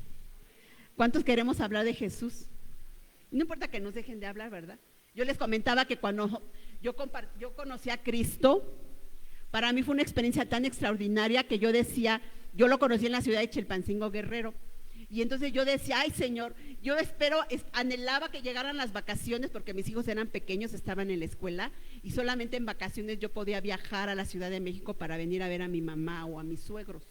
¿Cuántos queremos hablar de Jesús? No importa que nos dejen de hablar, ¿verdad? Yo les comentaba que cuando yo conocí a Cristo, para mí fue una experiencia tan extraordinaria que yo decía, yo lo conocí en la ciudad de Chilpancingo, Guerrero, y entonces yo decía, ay Señor, yo anhelaba que llegaran las vacaciones, porque mis hijos eran pequeños, estaban en la escuela, y solamente en vacaciones yo podía viajar a la Ciudad de México para venir a ver a mi mamá o a mis suegros.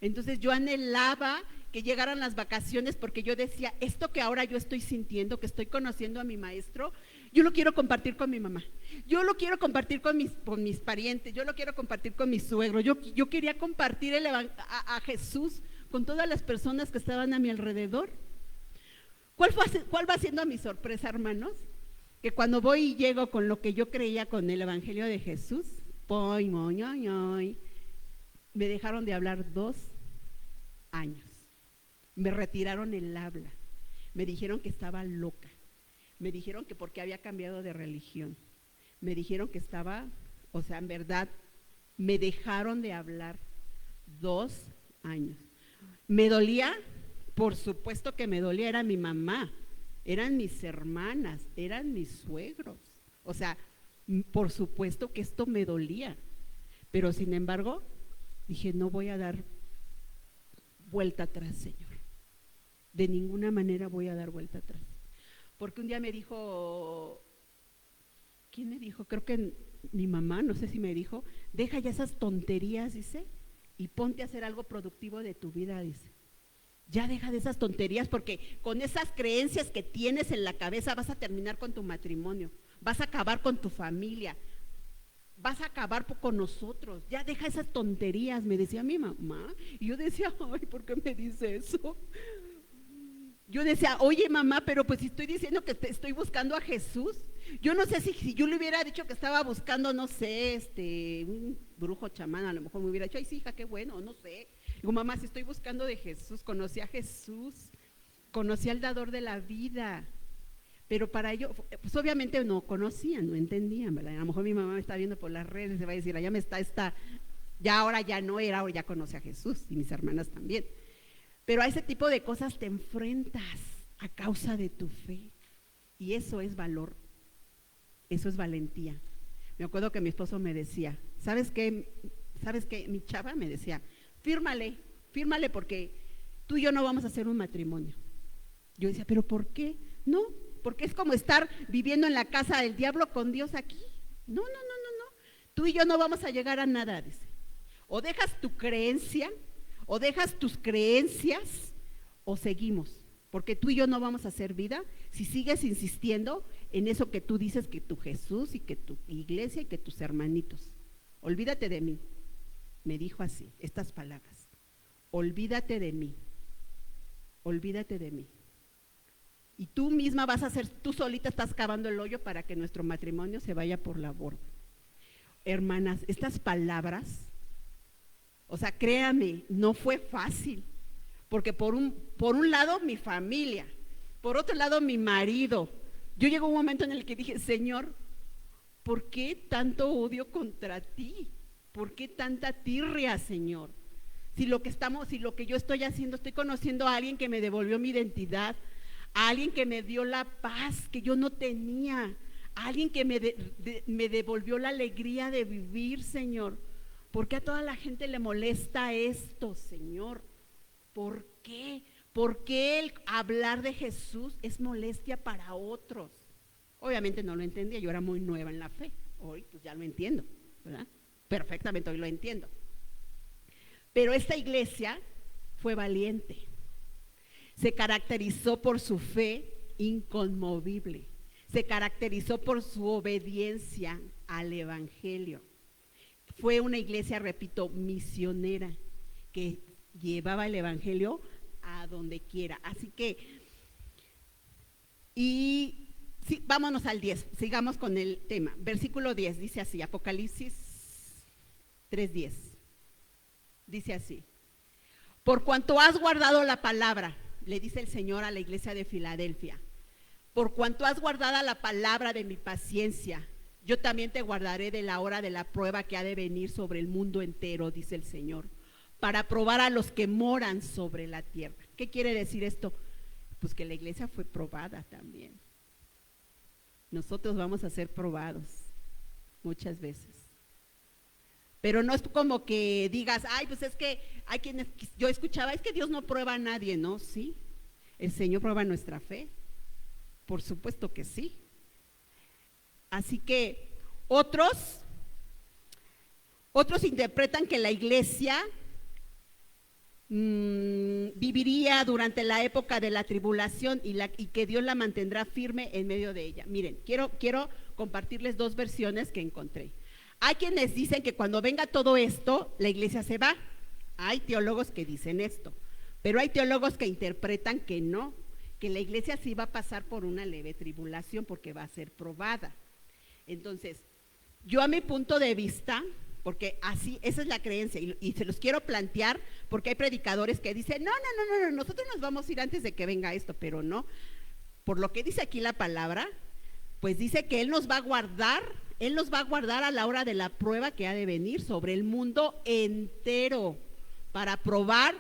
Entonces yo anhelaba que llegaran las vacaciones, porque yo decía, esto que ahora yo estoy sintiendo, que estoy conociendo a mi maestro, yo lo quiero compartir con mi mamá, yo lo quiero compartir con mis parientes, yo lo quiero compartir con mis suegros. Yo quería compartir a Jesús con todas las personas que estaban a mi alrededor. ¿Cuál va siendo mi sorpresa, hermanos? Que cuando voy y llego con lo que yo creía con el evangelio de Jesús, me dejaron de hablar 2 años. Me retiraron el habla. Me dijeron que estaba loca. Me dijeron que porque había cambiado de religión. Me dijeron que estaba, o sea, en verdad, me dejaron de hablar 2 años. ¿Me dolía? Por supuesto que me dolía. Era mi mamá, eran mis hermanas, eran mis suegros. O sea, por supuesto que esto me dolía. Pero sin embargo, dije, no voy a dar vuelta atrás, Señor. De ninguna manera voy a dar vuelta atrás. Porque un día me dijo, ¿quién me dijo? Creo que mi mamá, no sé si me dijo, deja ya esas tonterías, dice, y ponte a hacer algo productivo de tu vida, dice. Ya deja de esas tonterías, porque con esas creencias que tienes en la cabeza vas a terminar con tu matrimonio, vas a acabar con tu familia. vas a acabar con nosotros, ya deja esas tonterías, me decía mi mamá. Y yo decía, ay, ¿por qué me dice eso? Yo decía, oye mamá, pero pues si estoy diciendo que estoy buscando a Jesús. Yo no sé si yo le hubiera dicho que estaba buscando, no sé, un brujo chamán, a lo mejor me hubiera dicho, ay sí hija, qué bueno, no sé. Digo, mamá, si estoy buscando de Jesús, conocí a Jesús, conocí al dador de la vida. Pero para ello, pues obviamente no conocían, no entendían, ¿verdad? A lo mejor mi mamá me está viendo por las redes, se va a decir, allá me está, ya ahora ya no era, ahora ya conoce a Jesús, y mis hermanas también. Pero a ese tipo de cosas te enfrentas a causa de tu fe, y eso es valor, eso es valentía. Me acuerdo que mi esposo me decía, ¿sabes qué? Mi chava me decía, fírmale porque tú y yo no vamos a hacer un matrimonio. Yo decía, ¿pero por qué? No, porque es como estar viviendo en la casa del diablo con Dios aquí. No, tú y yo no vamos a llegar a nada, dice. O dejas tu creencia, o dejas tus creencias, o seguimos, porque tú y yo no vamos a hacer vida si sigues insistiendo en eso que tú dices, que tu Jesús y que tu iglesia y que tus hermanitos. Olvídate de mí, me dijo así, estas palabras, olvídate de mí, olvídate de mí. Y tú misma vas a hacer, tú solita estás cavando el hoyo para que nuestro matrimonio se vaya por la borda. Hermanas, estas palabras, o sea, créame, no fue fácil, porque por un lado mi familia, por otro lado mi marido. Yo llegó un momento en el que dije, Señor, ¿por qué tanto odio contra ti? ¿Por qué tanta tirria, Señor? Si lo que yo estoy haciendo, estoy conociendo a alguien que me devolvió mi identidad, a alguien que me dio la paz que yo no tenía, a alguien que me devolvió la alegría de vivir, Señor. ¿Por qué a toda la gente le molesta esto, Señor? ¿Por qué? ¿Por qué el hablar de Jesús es molestia para otros? Obviamente no lo entendía, yo era muy nueva en la fe. Hoy pues ya lo entiendo, ¿verdad? Perfectamente, hoy lo entiendo. Pero esta iglesia fue valiente. Se caracterizó por su fe inconmovible, se caracterizó por su obediencia al evangelio. Fue una iglesia, repito, misionera, que llevaba el evangelio a donde quiera. Así que, y sí, vámonos al 10, sigamos con el tema. Versículo 10 dice así, Apocalipsis 3:10, dice así: por cuanto has guardado la palabra, le dice el Señor a la iglesia de Filadelfia, por cuanto has guardado la palabra de mi paciencia, yo también te guardaré de la hora de la prueba que ha de venir sobre el mundo entero, dice el Señor, para probar a los que moran sobre la tierra. ¿Qué quiere decir esto? Pues que la iglesia fue probada también. Nosotros vamos a ser probados muchas veces. Pero no es como que digas, ay, pues es que hay quienes, yo escuchaba, es que Dios no prueba a nadie, ¿no? Sí, el Señor prueba nuestra fe, por supuesto que sí. Así que otros interpretan que la iglesia viviría durante la época de la tribulación y que Dios la mantendrá firme en medio de ella. Miren, quiero compartirles dos versiones que encontré. Hay quienes dicen que cuando venga todo esto, la iglesia se va. Hay teólogos que dicen esto, pero hay teólogos que interpretan que no, que la iglesia sí va a pasar por una leve tribulación porque va a ser probada. Entonces, yo a mi punto de vista, porque así, esa es la creencia, y se los quiero plantear, porque hay predicadores que dicen, no, nosotros nos vamos a ir antes de que venga esto, pero no. Por lo que dice aquí la palabra, pues dice que Él nos va a guardar a la hora de la prueba que ha de venir sobre el mundo entero, para probar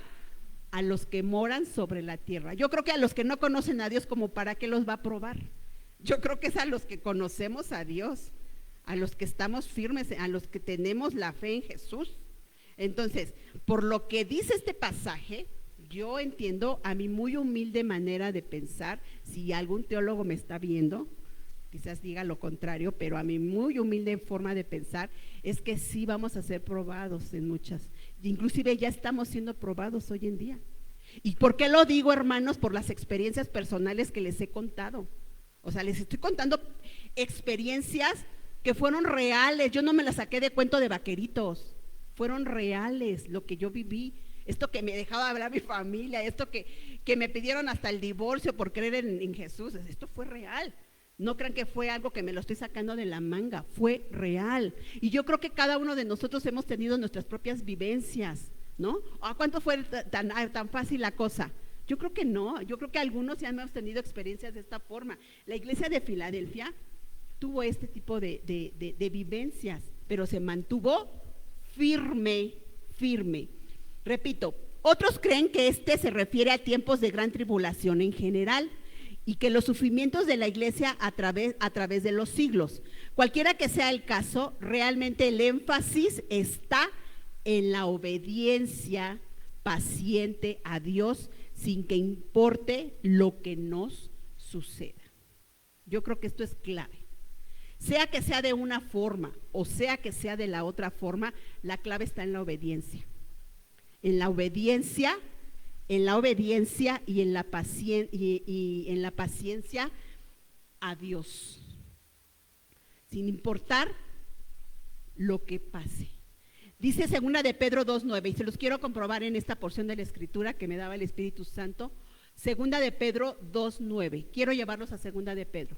a los que moran sobre la tierra. Yo creo que a los que no conocen a Dios, como para qué los va a probar. Yo creo que es a los que conocemos a Dios, a los que estamos firmes, a los que tenemos la fe en Jesús. Entonces, por lo que dice este pasaje, yo entiendo, a mi muy humilde manera de pensar, si algún teólogo me está viendo, quizás diga lo contrario, pero a mi muy humilde forma de pensar es que sí vamos a ser probados en muchas, inclusive ya estamos siendo probados hoy en día. ¿Y por qué lo digo, hermanos? Por las experiencias personales que les he contado. O sea, les estoy contando experiencias que fueron reales. Yo no me las saqué de cuento de vaqueritos, fueron reales lo que yo viví. Esto que me dejaba hablar mi familia, esto que me pidieron hasta el divorcio por creer en Jesús, esto fue real. No crean que fue algo que me lo estoy sacando de la manga, fue real. Y yo creo que cada uno de nosotros hemos tenido nuestras propias vivencias, ¿no? ¿A cuánto fue tan fácil la cosa? Yo creo que no, yo creo que algunos ya hemos tenido experiencias de esta forma. La iglesia de Filadelfia tuvo este tipo de vivencias, pero se mantuvo firme. Repito, otros creen que este se refiere a tiempos de gran tribulación en general y que los sufrimientos de la iglesia a través de los siglos. Cualquiera que sea el caso, realmente el énfasis está en la obediencia paciente a Dios sin que importe lo que nos suceda. Yo creo que esto es clave. Sea que sea de una forma o sea que sea de la otra forma, la clave está en la obediencia. En la obediencia y en la paciencia a Dios, sin importar lo que pase. Dice 2 de Pedro 2:9, y se los quiero comprobar en esta porción de la escritura que me daba el Espíritu Santo. 2 de Pedro 2:9. Quiero llevarlos a 2 de Pedro.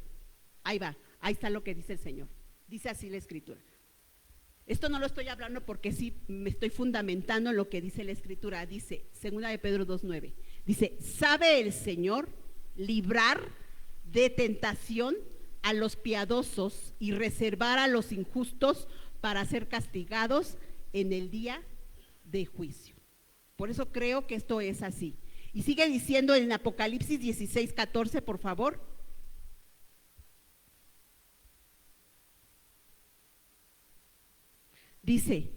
Ahí va, ahí está lo que dice el Señor. Dice así la escritura. Esto no lo estoy hablando porque sí me estoy fundamentando en lo que dice la escritura. Dice 2 de Pedro 2:9. Dice, ¿sabe el Señor librar de tentación a los piadosos y reservar a los injustos para ser castigados en el día de juicio? Por eso creo que esto es así. Y sigue diciendo en Apocalipsis 16:14, por favor. Dice,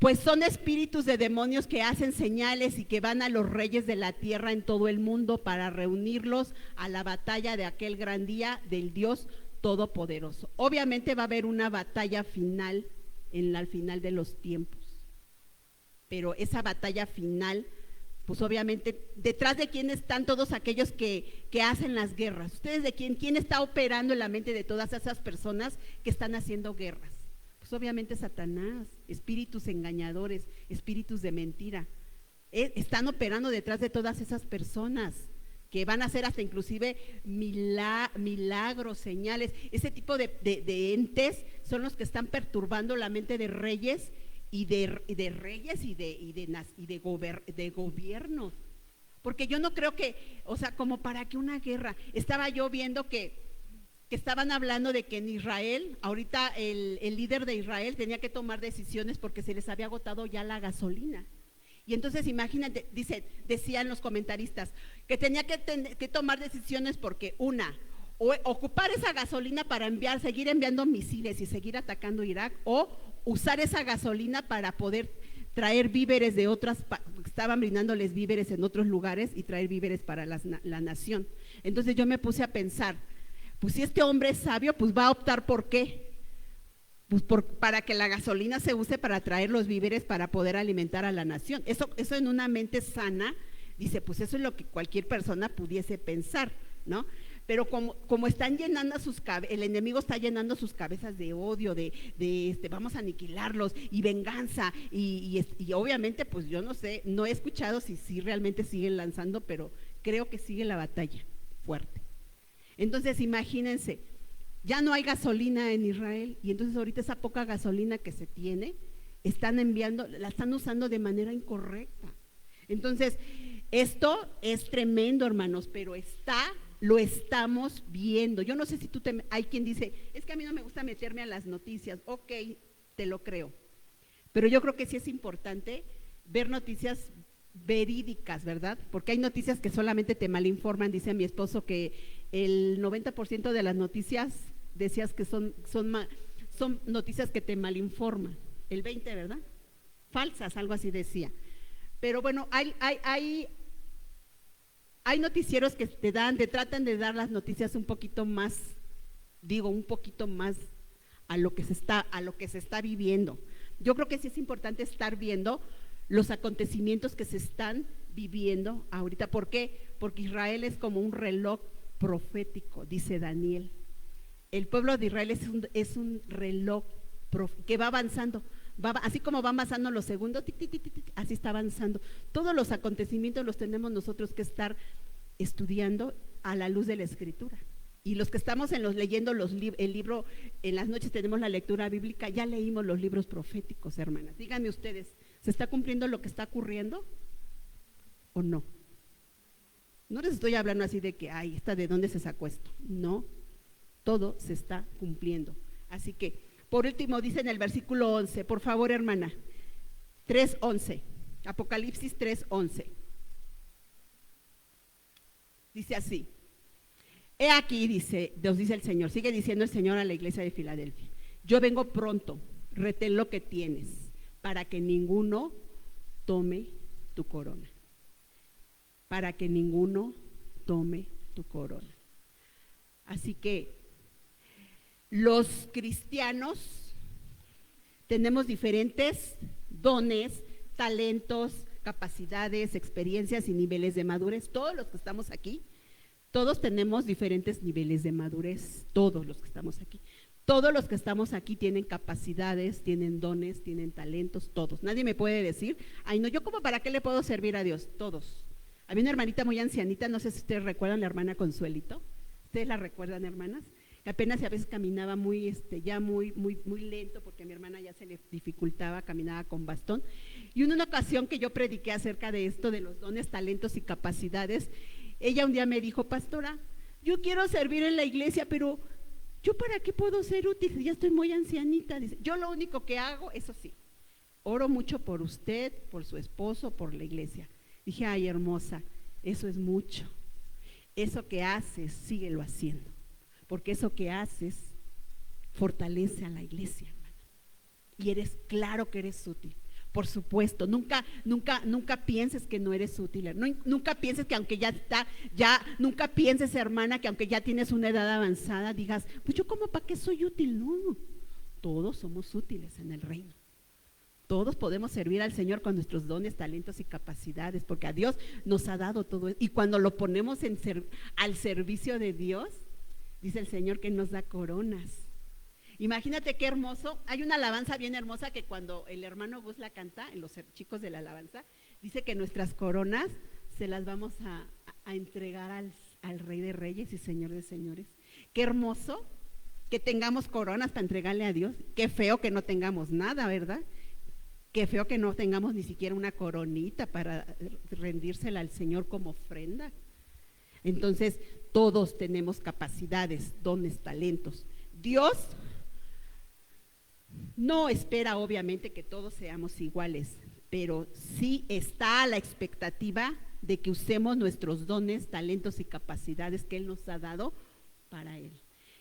pues son espíritus de demonios que hacen señales y que van a los reyes de la tierra en todo el mundo para reunirlos a la batalla de aquel gran día del Dios Todopoderoso. Obviamente va a haber una batalla final al final de los tiempos, pero esa batalla final, pues obviamente, detrás de quién están todos aquellos que hacen las guerras. ¿Ustedes de quién está operando en la mente de todas esas personas que están haciendo guerras? Pues obviamente Satanás, espíritus engañadores, espíritus de mentira, están operando detrás de todas esas personas que van a hacer hasta inclusive milagros, señales. Ese tipo de entes son los que están perturbando la mente de reyes y de gobiernos. Porque yo no creo que, o sea, como para que una guerra. Estaba yo viendo que estaban hablando de que en Israel, ahorita el líder de Israel tenía que tomar decisiones porque se les había agotado ya la gasolina. Y entonces imagínate, decían los comentaristas, que tenía que tomar decisiones porque o ocupar esa gasolina para seguir enviando misiles y seguir atacando Irak, o usar esa gasolina para poder traer víveres de otras, estaban brindándoles víveres en otros lugares y traer víveres para la nación. Entonces yo me puse a pensar, pues si este hombre es sabio, pues va a optar ¿por qué? Pues para que la gasolina se use para traer los víveres para poder alimentar a la nación. Eso en una mente sana, dice, pues eso es lo que cualquier persona pudiese pensar, ¿no? Pero como están llenando el enemigo está llenando sus cabezas de odio, vamos a aniquilarlos y venganza y obviamente pues yo no sé, no he escuchado si realmente siguen lanzando, pero creo que sigue la batalla fuerte. Entonces imagínense, ya no hay gasolina en Israel y entonces ahorita esa poca gasolina que se tiene la están usando de manera incorrecta. Entonces esto es tremendo, hermanos, pero lo estamos viendo. Yo no sé si hay quien dice, es que a mí no me gusta meterme a las noticias. Ok, te lo creo, pero yo creo que sí es importante ver noticias verídicas, ¿verdad? Porque hay noticias que solamente te malinforman. Dice mi esposo que el 90% de las noticias decías que son noticias que te malinforman, el 20%, ¿verdad? Falsas, algo así decía. Pero bueno, hay noticieros que te tratan de dar las noticias un poquito más a lo que se está viviendo. Yo creo que sí es importante estar viendo los acontecimientos que se están viviendo ahorita. ¿Por qué? Porque Israel es como un reloj profético, dice Daniel. El pueblo de Israel es un reloj que va avanzando. Así como van avanzando los segundos, tic, tic, tic, tic, así está avanzando. Todos los acontecimientos los tenemos nosotros que estar estudiando a la luz de la Escritura. Y los que estamos leyendo el libro, en las noches tenemos la lectura bíblica, ya leímos los libros proféticos, hermanas. Díganme ustedes, ¿se está cumpliendo lo que está ocurriendo o no? No les estoy hablando así de que, ay, ¿de dónde se sacó esto? No, todo se está cumpliendo. Así que, por último, dice en el versículo 11, por favor, hermana, 3:11, Apocalipsis 3:11. Dice así: he aquí, nos dice el Señor, sigue diciendo el Señor a la iglesia de Filadelfia: yo vengo pronto, retén lo que tienes, para que ninguno tome tu corona. Para que ninguno tome tu corona. Así que los cristianos tenemos diferentes dones, talentos, capacidades, experiencias y niveles de madurez. Todos los que estamos aquí, todos tenemos diferentes niveles de madurez, todos los que estamos aquí. Todos los que estamos aquí tienen capacidades, tienen dones, tienen talentos, todos. Nadie me puede decir, ay no, yo como para qué le puedo servir a Dios, todos. Había una hermanita muy ancianita, no sé si ustedes recuerdan, la hermana Consuelito. ¿Ustedes la recuerdan, hermanas? Que apenas a veces caminaba muy lento, porque a mi hermana ya se le dificultaba, caminaba con bastón. Y en una ocasión que yo prediqué acerca de esto, de los dones, talentos y capacidades, ella un día me dijo: pastora, yo quiero servir en la iglesia, pero ¿yo para qué puedo ser útil? Ya estoy muy ancianita. Dice, yo lo único que hago, eso sí, oro mucho por usted, por su esposo, por la iglesia. Dije, ay, hermosa, eso es mucho. Eso que haces, síguelo haciendo, porque eso que haces fortalece a la iglesia, hermana. Y claro que eres útil. Por supuesto, nunca pienses que no eres útil. Nunca pienses que aunque nunca pienses, hermana, que aunque ya tienes una edad avanzada, digas, pues yo como para qué soy útil. No, todos somos útiles en el reino. Todos podemos servir al Señor con nuestros dones, talentos y capacidades, porque a Dios nos ha dado todo eso. Y cuando lo ponemos al servicio de Dios, dice el Señor que nos da coronas. Imagínate qué hermoso. Hay una alabanza bien hermosa que cuando el hermano Gus la canta, en los chicos de la alabanza, dice que nuestras coronas se las vamos a entregar al Rey de Reyes y Señor de Señores. Qué hermoso que tengamos coronas para entregarle a Dios. Qué feo que no tengamos nada, ¿verdad? Qué feo que no tengamos ni siquiera una coronita para rendírsela al Señor como ofrenda. Entonces, todos tenemos capacidades, dones, talentos. Dios no espera, obviamente, que todos seamos iguales, pero sí está a la expectativa de que usemos nuestros dones, talentos y capacidades que Él nos ha dado para Él.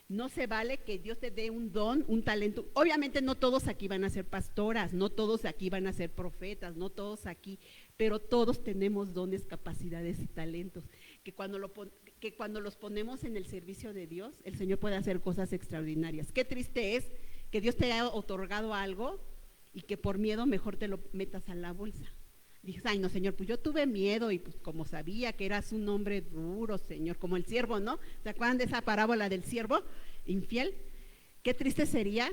No se vale que Dios te dé un don, un talento. Obviamente no todos aquí van a ser pastoras, no todos aquí van a ser profetas, no todos aquí, pero todos tenemos dones, capacidades y talentos, que cuando los ponemos en el servicio de Dios, el Señor puede hacer cosas extraordinarias. Qué triste es que Dios te haya otorgado algo y que por miedo mejor te lo metas a la bolsa. Dices, ay no, Señor, pues yo tuve miedo y pues como sabía que eras un hombre duro, Señor, como el siervo, ¿no? ¿Se acuerdan de esa parábola del siervo infiel? Qué triste sería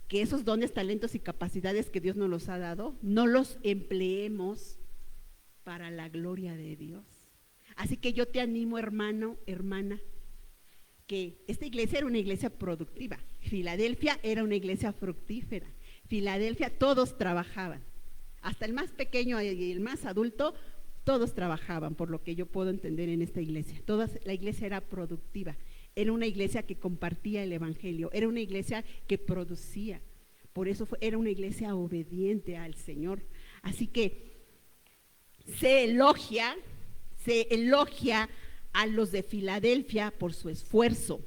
que esos dones, talentos y capacidades que Dios nos los ha dado, no los empleemos para la gloria de Dios. Así que yo te animo, hermano, hermana, que esta iglesia era una iglesia productiva. Filadelfia era una iglesia fructífera. Filadelfia todos trabajaban. Hasta el más pequeño y el más adulto, todos trabajaban, por lo que yo puedo entender en esta iglesia. La iglesia era productiva, era una iglesia que compartía el evangelio, era una iglesia que producía, por eso era una iglesia obediente al Señor. Así que se elogia a los de Filadelfia por su esfuerzo,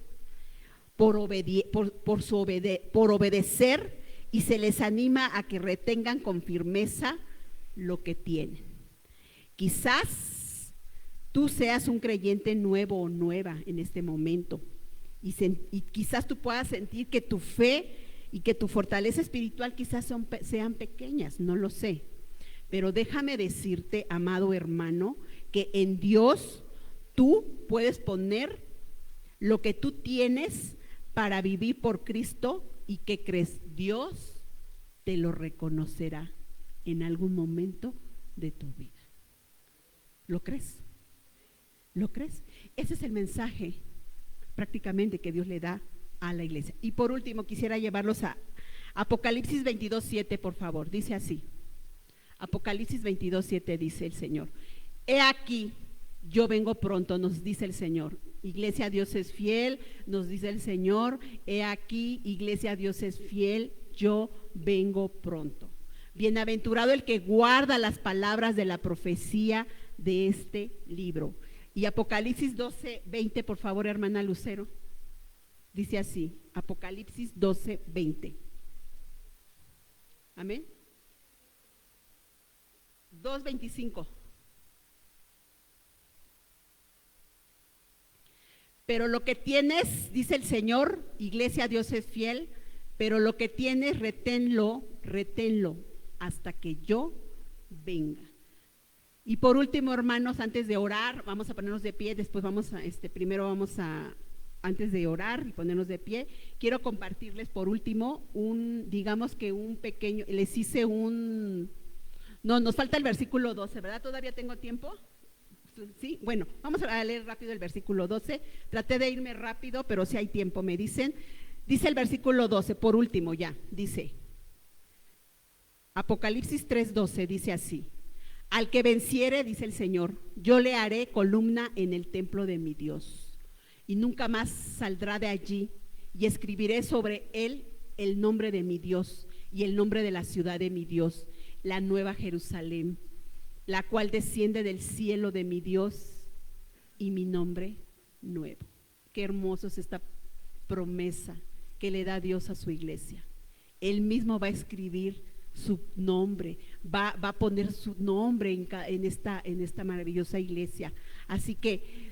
por obedecer, y se les anima a que retengan con firmeza lo que tienen. Quizás tú seas un creyente nuevo o nueva en este momento y quizás tú puedas sentir que tu fe y que tu fortaleza espiritual quizás sean pequeñas, no lo sé. Pero déjame decirte, amado hermano, que en Dios tú puedes poner lo que tú tienes para vivir por Cristo. ¿Y qué crees? Dios te lo reconocerá en algún momento de tu vida. ¿Lo crees? ¿Lo crees? Ese es el mensaje prácticamente que Dios le da a la iglesia. Y por último, quisiera llevarlos a Apocalipsis 22:7, por favor. Dice así. Apocalipsis 22:7 dice el Señor: he aquí, yo vengo pronto, nos dice el Señor. Iglesia, Dios es fiel, nos dice el Señor. He aquí, iglesia, Dios es fiel, yo vengo pronto. Bienaventurado el que guarda las palabras de la profecía de este libro. Y Apocalipsis 12:20, por favor, hermana Lucero. Dice así, Apocalipsis 12:20. Amén. 2:25. Pero lo que tienes, dice el Señor, iglesia, Dios es fiel, pero lo que tienes, reténlo hasta que yo venga. Y por último, hermanos, antes de orar, vamos a ponernos de pie, después antes de orar y ponernos de pie, quiero compartirles por último nos falta el versículo 12, ¿verdad? ¿Todavía tengo tiempo? ¿Sí? Bueno, vamos a leer rápido el versículo 12. Traté de irme rápido, pero si hay tiempo, me dicen. Dice el versículo 12, por último ya, dice, Apocalipsis 3:12, dice así: al que venciere, dice el Señor, yo le haré columna en el templo de mi Dios, y nunca más saldrá de allí, y escribiré sobre él el nombre de mi Dios y el nombre de la ciudad de mi Dios, la nueva Jerusalén, la cual desciende del cielo de mi Dios, y mi nombre nuevo. Qué hermoso es esta promesa que le da Dios a su iglesia. Él mismo va a escribir su nombre, va a poner su nombre en esta maravillosa iglesia. Así que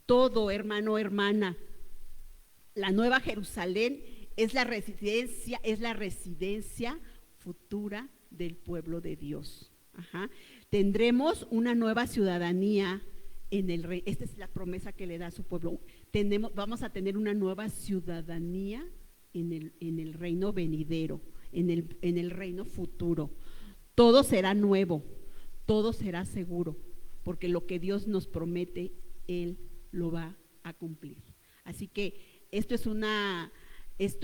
todo, hermano, hermana, la nueva Jerusalén es la residencia futura del pueblo de Dios. Ajá. Tendremos una nueva ciudadanía en el rey. Esta es la promesa que le da a su pueblo. Vamos a tener una nueva ciudadanía en el reino venidero, en el reino futuro. Todo será nuevo, todo será seguro, porque lo que Dios nos promete, Él lo va a cumplir. Así que esto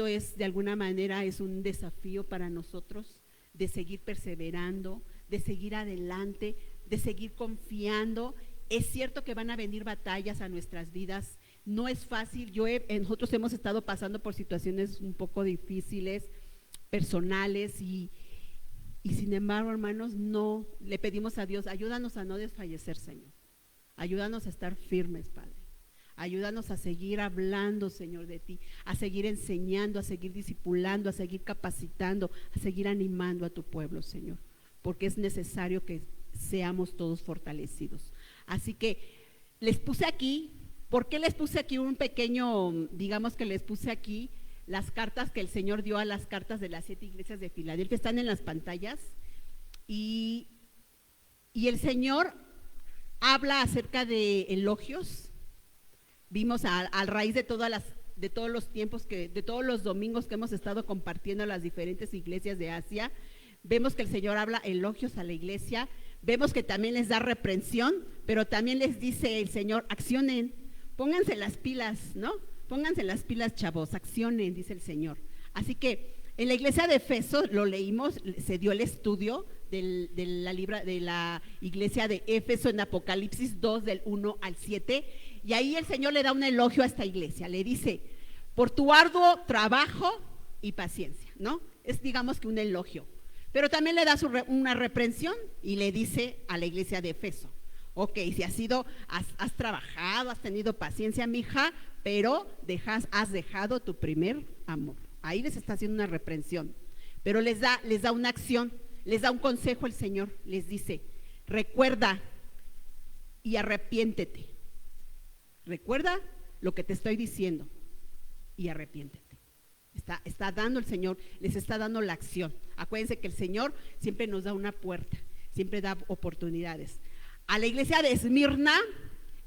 es de alguna manera es un desafío para nosotros de seguir perseverando, de seguir adelante, de seguir confiando. Es cierto que van a venir batallas a nuestras vidas, no es fácil. Nosotros hemos estado pasando por situaciones un poco difíciles, personales, y sin embargo, hermanos, no le pedimos a Dios: ayúdanos a no desfallecer, Señor, ayúdanos a estar firmes, Padre, ayúdanos a seguir hablando, Señor, de ti, a seguir enseñando, a seguir discipulando, a seguir capacitando, a seguir animando a tu pueblo, Señor, porque es necesario que seamos todos fortalecidos. Así que les puse aquí, ¿por qué les puse aquí un pequeño, les puse aquí las cartas que el Señor dio a las cartas de las 7 iglesias de Filadelfia? Están en las pantallas, y el Señor habla acerca de elogios. Vimos a raíz de todos los tiempos, de todos los domingos que hemos estado compartiendo las diferentes iglesias de Asia, vemos que el Señor habla elogios a la iglesia. Vemos que también les da reprensión, pero también les dice el Señor: accionen, pónganse las pilas, ¿no? Pónganse las pilas, chavos, accionen, dice el Señor. Así que en la iglesia de Efeso, lo leímos, se dio el estudio de la iglesia de Éfeso en Apocalipsis 2, del 1 al 7, y ahí el Señor le da un elogio a esta iglesia, le dice: por tu arduo trabajo y paciencia, ¿no? Es que un elogio. Pero también le da una reprensión y le dice a la iglesia de Efeso: ok, si has trabajado, has tenido paciencia, mija, pero has dejado tu primer amor. Ahí les está haciendo una reprensión, pero les da una acción, les da un consejo el Señor. Les dice: recuerda y arrepiéntete. Recuerda lo que te estoy diciendo y arrepiéntete. Está dando el Señor, les está dando la acción. Acuérdense que el Señor siempre nos da una puerta, siempre da oportunidades. A la iglesia de Esmirna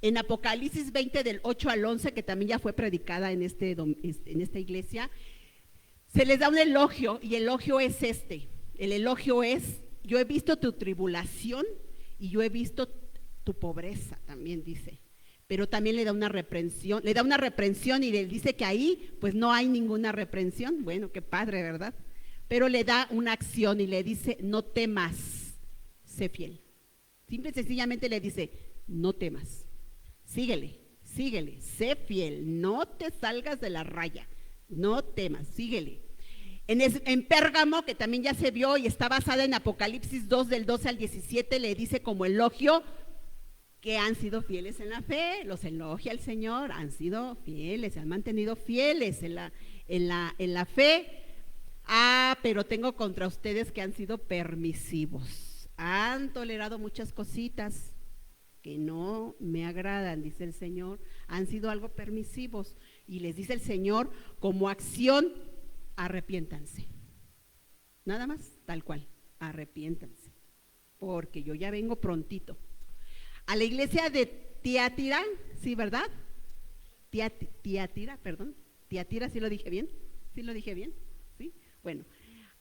En Apocalipsis 20 del 8 al 11, que también ya fue predicada en esta iglesia, se les da un elogio, y el elogio es este. El elogio es: yo he visto tu tribulación y yo he visto tu pobreza, también dice. Pero también le da una reprensión y le dice que ahí pues no hay ninguna reprensión. Bueno, qué padre, ¿verdad? Pero le da una acción y le dice: no temas, sé fiel. Simple y sencillamente le dice: no temas, síguele, sé fiel, no te salgas de la raya, no temas, síguele. En Pérgamo, que también ya se vio y está basada en Apocalipsis 2 del 12 al 17, le dice como elogio que han sido fieles en la fe, los elogia el Señor, han sido fieles, se han mantenido fieles en la fe. Pero tengo contra ustedes que han sido permisivos, han tolerado muchas cositas que no me agradan, dice el Señor, han sido algo permisivos, y les dice el Señor como acción: arrepiéntanse. Nada más, tal cual, arrepiéntanse, porque yo ya vengo prontito. A la iglesia de Tiatira, ¿sí, verdad? Tiatira, ¿sí lo dije bien? ¿Sí lo dije bien? ¿Sí? Bueno,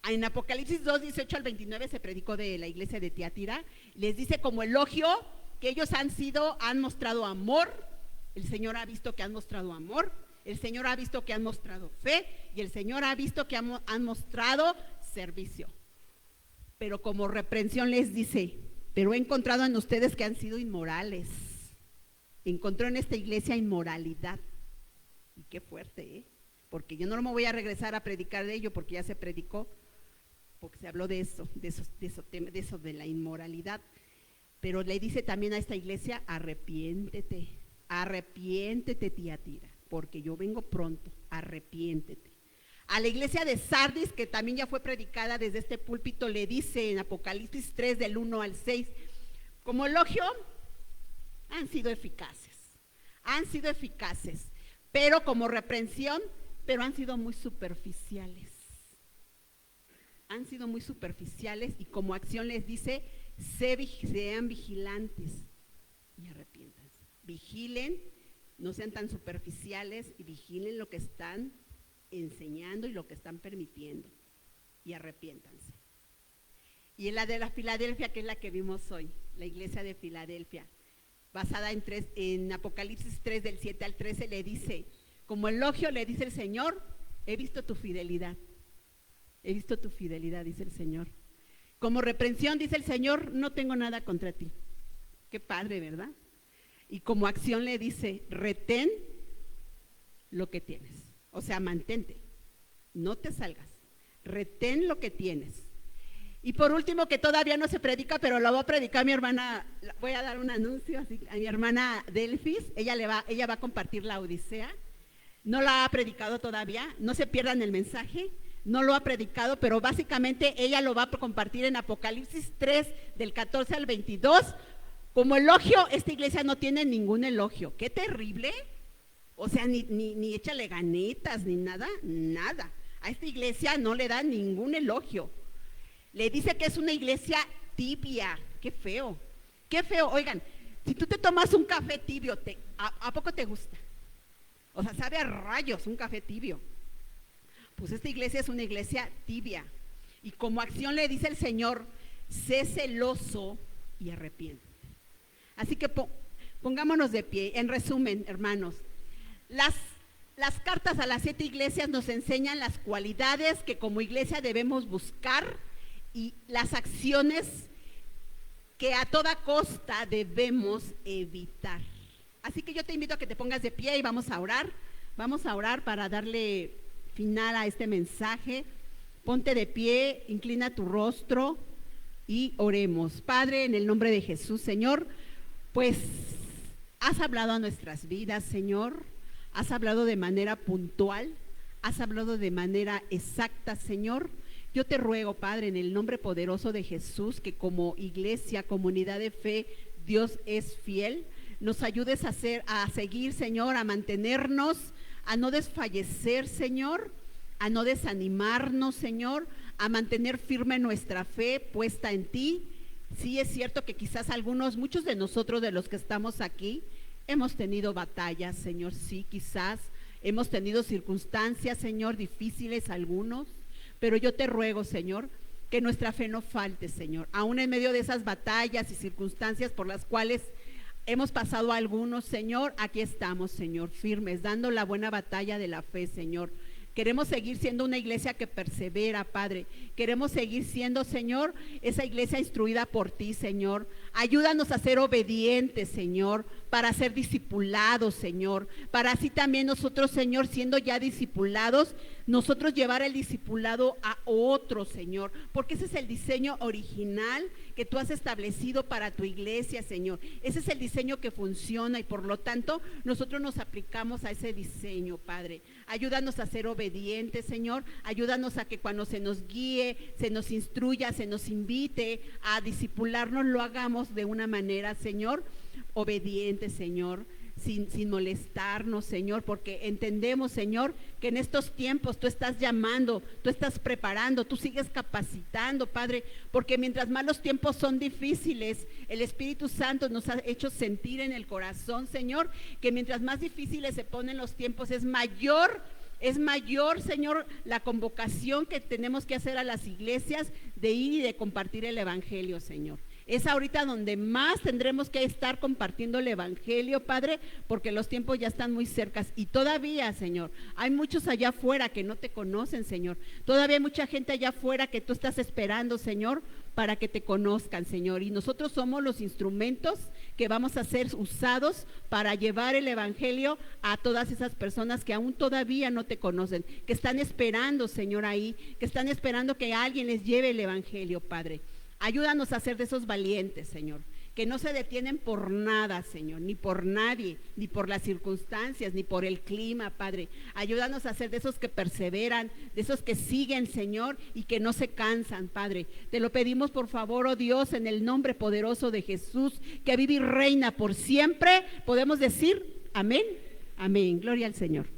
en Apocalipsis 2, 18 al 29 se predicó de la iglesia de Tiatira. Les dice como elogio que ellos han mostrado amor. El Señor ha visto que han mostrado amor, el Señor ha visto que han mostrado fe, y el Señor ha visto que han mostrado servicio. Pero como reprensión les dice: pero he encontrado en ustedes que han sido inmorales. Encontró en esta iglesia inmoralidad. Y qué fuerte, ¿eh? Porque yo no me voy a regresar a predicar de ello, porque ya se predicó, porque se habló de eso, de la inmoralidad. Pero le dice también a esta iglesia: arrepiéntete, Tiatira, porque yo vengo pronto, arrepiéntete. A la iglesia de Sardis, que también ya fue predicada desde este púlpito, le dice en Apocalipsis 3 del 1 al 6, como elogio: han sido eficaces, pero como reprensión, pero han sido muy superficiales. Y como acción les dice: sean vigilantes y arrepiéntanse. Vigilen, no sean tan superficiales, y vigilen lo que están enseñando y lo que están permitiendo, y arrepiéntanse. Y en la de la Filadelfia, que es la que vimos hoy, la iglesia de Filadelfia, basada en Apocalipsis 3 del 7 al 13, le dice, como elogio le dice el Señor: he visto tu fidelidad, dice el Señor. Como reprensión dice el Señor: no tengo nada contra ti. Qué padre, ¿verdad? Y como acción le dice: retén lo que tienes. O sea, mantente, no te salgas, retén lo que tienes. Y por último, que todavía no se predica, pero lo va a predicar mi hermana, voy a dar un anuncio así, a mi hermana Delfis, ella va a compartir la Odisea. No la ha predicado todavía, no se pierdan el mensaje, no lo ha predicado, pero básicamente ella lo va a compartir en Apocalipsis 3 del 14 al 22. Como elogio, esta iglesia no tiene ningún elogio. ¡Qué terrible! O sea, ni échale ganitas, ni nada. A esta iglesia no le da ningún elogio. Le dice que es una iglesia tibia. ¡Qué feo! Oigan, si tú te tomas un café tibio, ¿a poco te gusta? O sea, sabe a rayos un café tibio. Pues esta iglesia es una iglesia tibia. Y como acción le dice el Señor: sé celoso y arrepiéntete. Así que pongámonos de pie. En resumen, hermanos, las cartas a las 7 iglesias nos enseñan las cualidades que como iglesia debemos buscar y las acciones que a toda costa debemos evitar. Así que yo te invito a que te pongas de pie y vamos a orar para darle final a este mensaje. Ponte de pie, inclina tu rostro y oremos. Padre, en el nombre de Jesús, Señor, pues has hablado a nuestras vidas, Señor. Has hablado de manera puntual, has hablado de manera exacta, Señor. Yo te ruego, Padre, en el nombre poderoso de Jesús, que como iglesia, comunidad de fe, Dios es fiel. Nos ayudes a seguir, Señor, a mantenernos, a no desfallecer, Señor, a no desanimarnos, Señor, a mantener firme nuestra fe puesta en ti. Sí, es cierto que quizás muchos de nosotros, de los que estamos aquí, Hemos tenido batallas, Señor, sí, quizás. Hemos tenido circunstancias, Señor, difíciles algunos. Pero yo te ruego, Señor, que nuestra fe no falte, Señor. Aún en medio de esas batallas y circunstancias por las cuales hemos pasado algunos, Señor, aquí estamos, Señor, firmes, dando la buena batalla de la fe, Señor. Queremos seguir siendo una iglesia que persevera, Padre. Queremos seguir siendo, Señor, esa iglesia instruida por ti, Señor. Ayúdanos a ser obedientes, Señor, para ser discipulados, Señor. Para así también nosotros, Señor, siendo ya discipulados, nosotros llevar el discipulado a otros, Señor. Porque ese es el diseño original que tú has establecido para tu iglesia, Señor. Ese es el diseño que funciona y por lo tanto nosotros nos aplicamos a ese diseño, Padre. Ayúdanos a ser obedientes, Señor. Ayúdanos a que cuando se nos guíe, se nos instruya, se nos invite a discipularnos, lo hagamos de una manera, Señor, obediente, Señor, sin molestarnos, Señor, porque entendemos, Señor, que en estos tiempos tú estás llamando, tú estás preparando, tú sigues capacitando, Padre, porque mientras más los tiempos son difíciles, el Espíritu Santo nos ha hecho sentir en el corazón, Señor, que mientras más difíciles se ponen los tiempos, es mayor, Señor, la convocación que tenemos que hacer a las iglesias de ir y de compartir el Evangelio, Señor. Es ahorita donde más tendremos que estar compartiendo el Evangelio, Padre, porque los tiempos ya están muy cercas. Y todavía, Señor, hay muchos allá afuera que no te conocen, Señor. Todavía hay mucha gente allá afuera que tú estás esperando, Señor, para que te conozcan, Señor. Y nosotros somos los instrumentos que vamos a ser usados para llevar el Evangelio a todas esas personas que aún todavía no te conocen, que están esperando, Señor, ahí, que están esperando que alguien les lleve el Evangelio, Padre. Ayúdanos a ser de esos valientes, Señor, que no se detienen por nada, Señor, ni por nadie, ni por las circunstancias, ni por el clima, Padre. Ayúdanos a ser de esos que perseveran, de esos que siguen, Señor, y que no se cansan, Padre. Te lo pedimos, por favor, oh Dios, en el nombre poderoso de Jesús, que vive y reina por siempre. Podemos decir amén, amén. Gloria al Señor.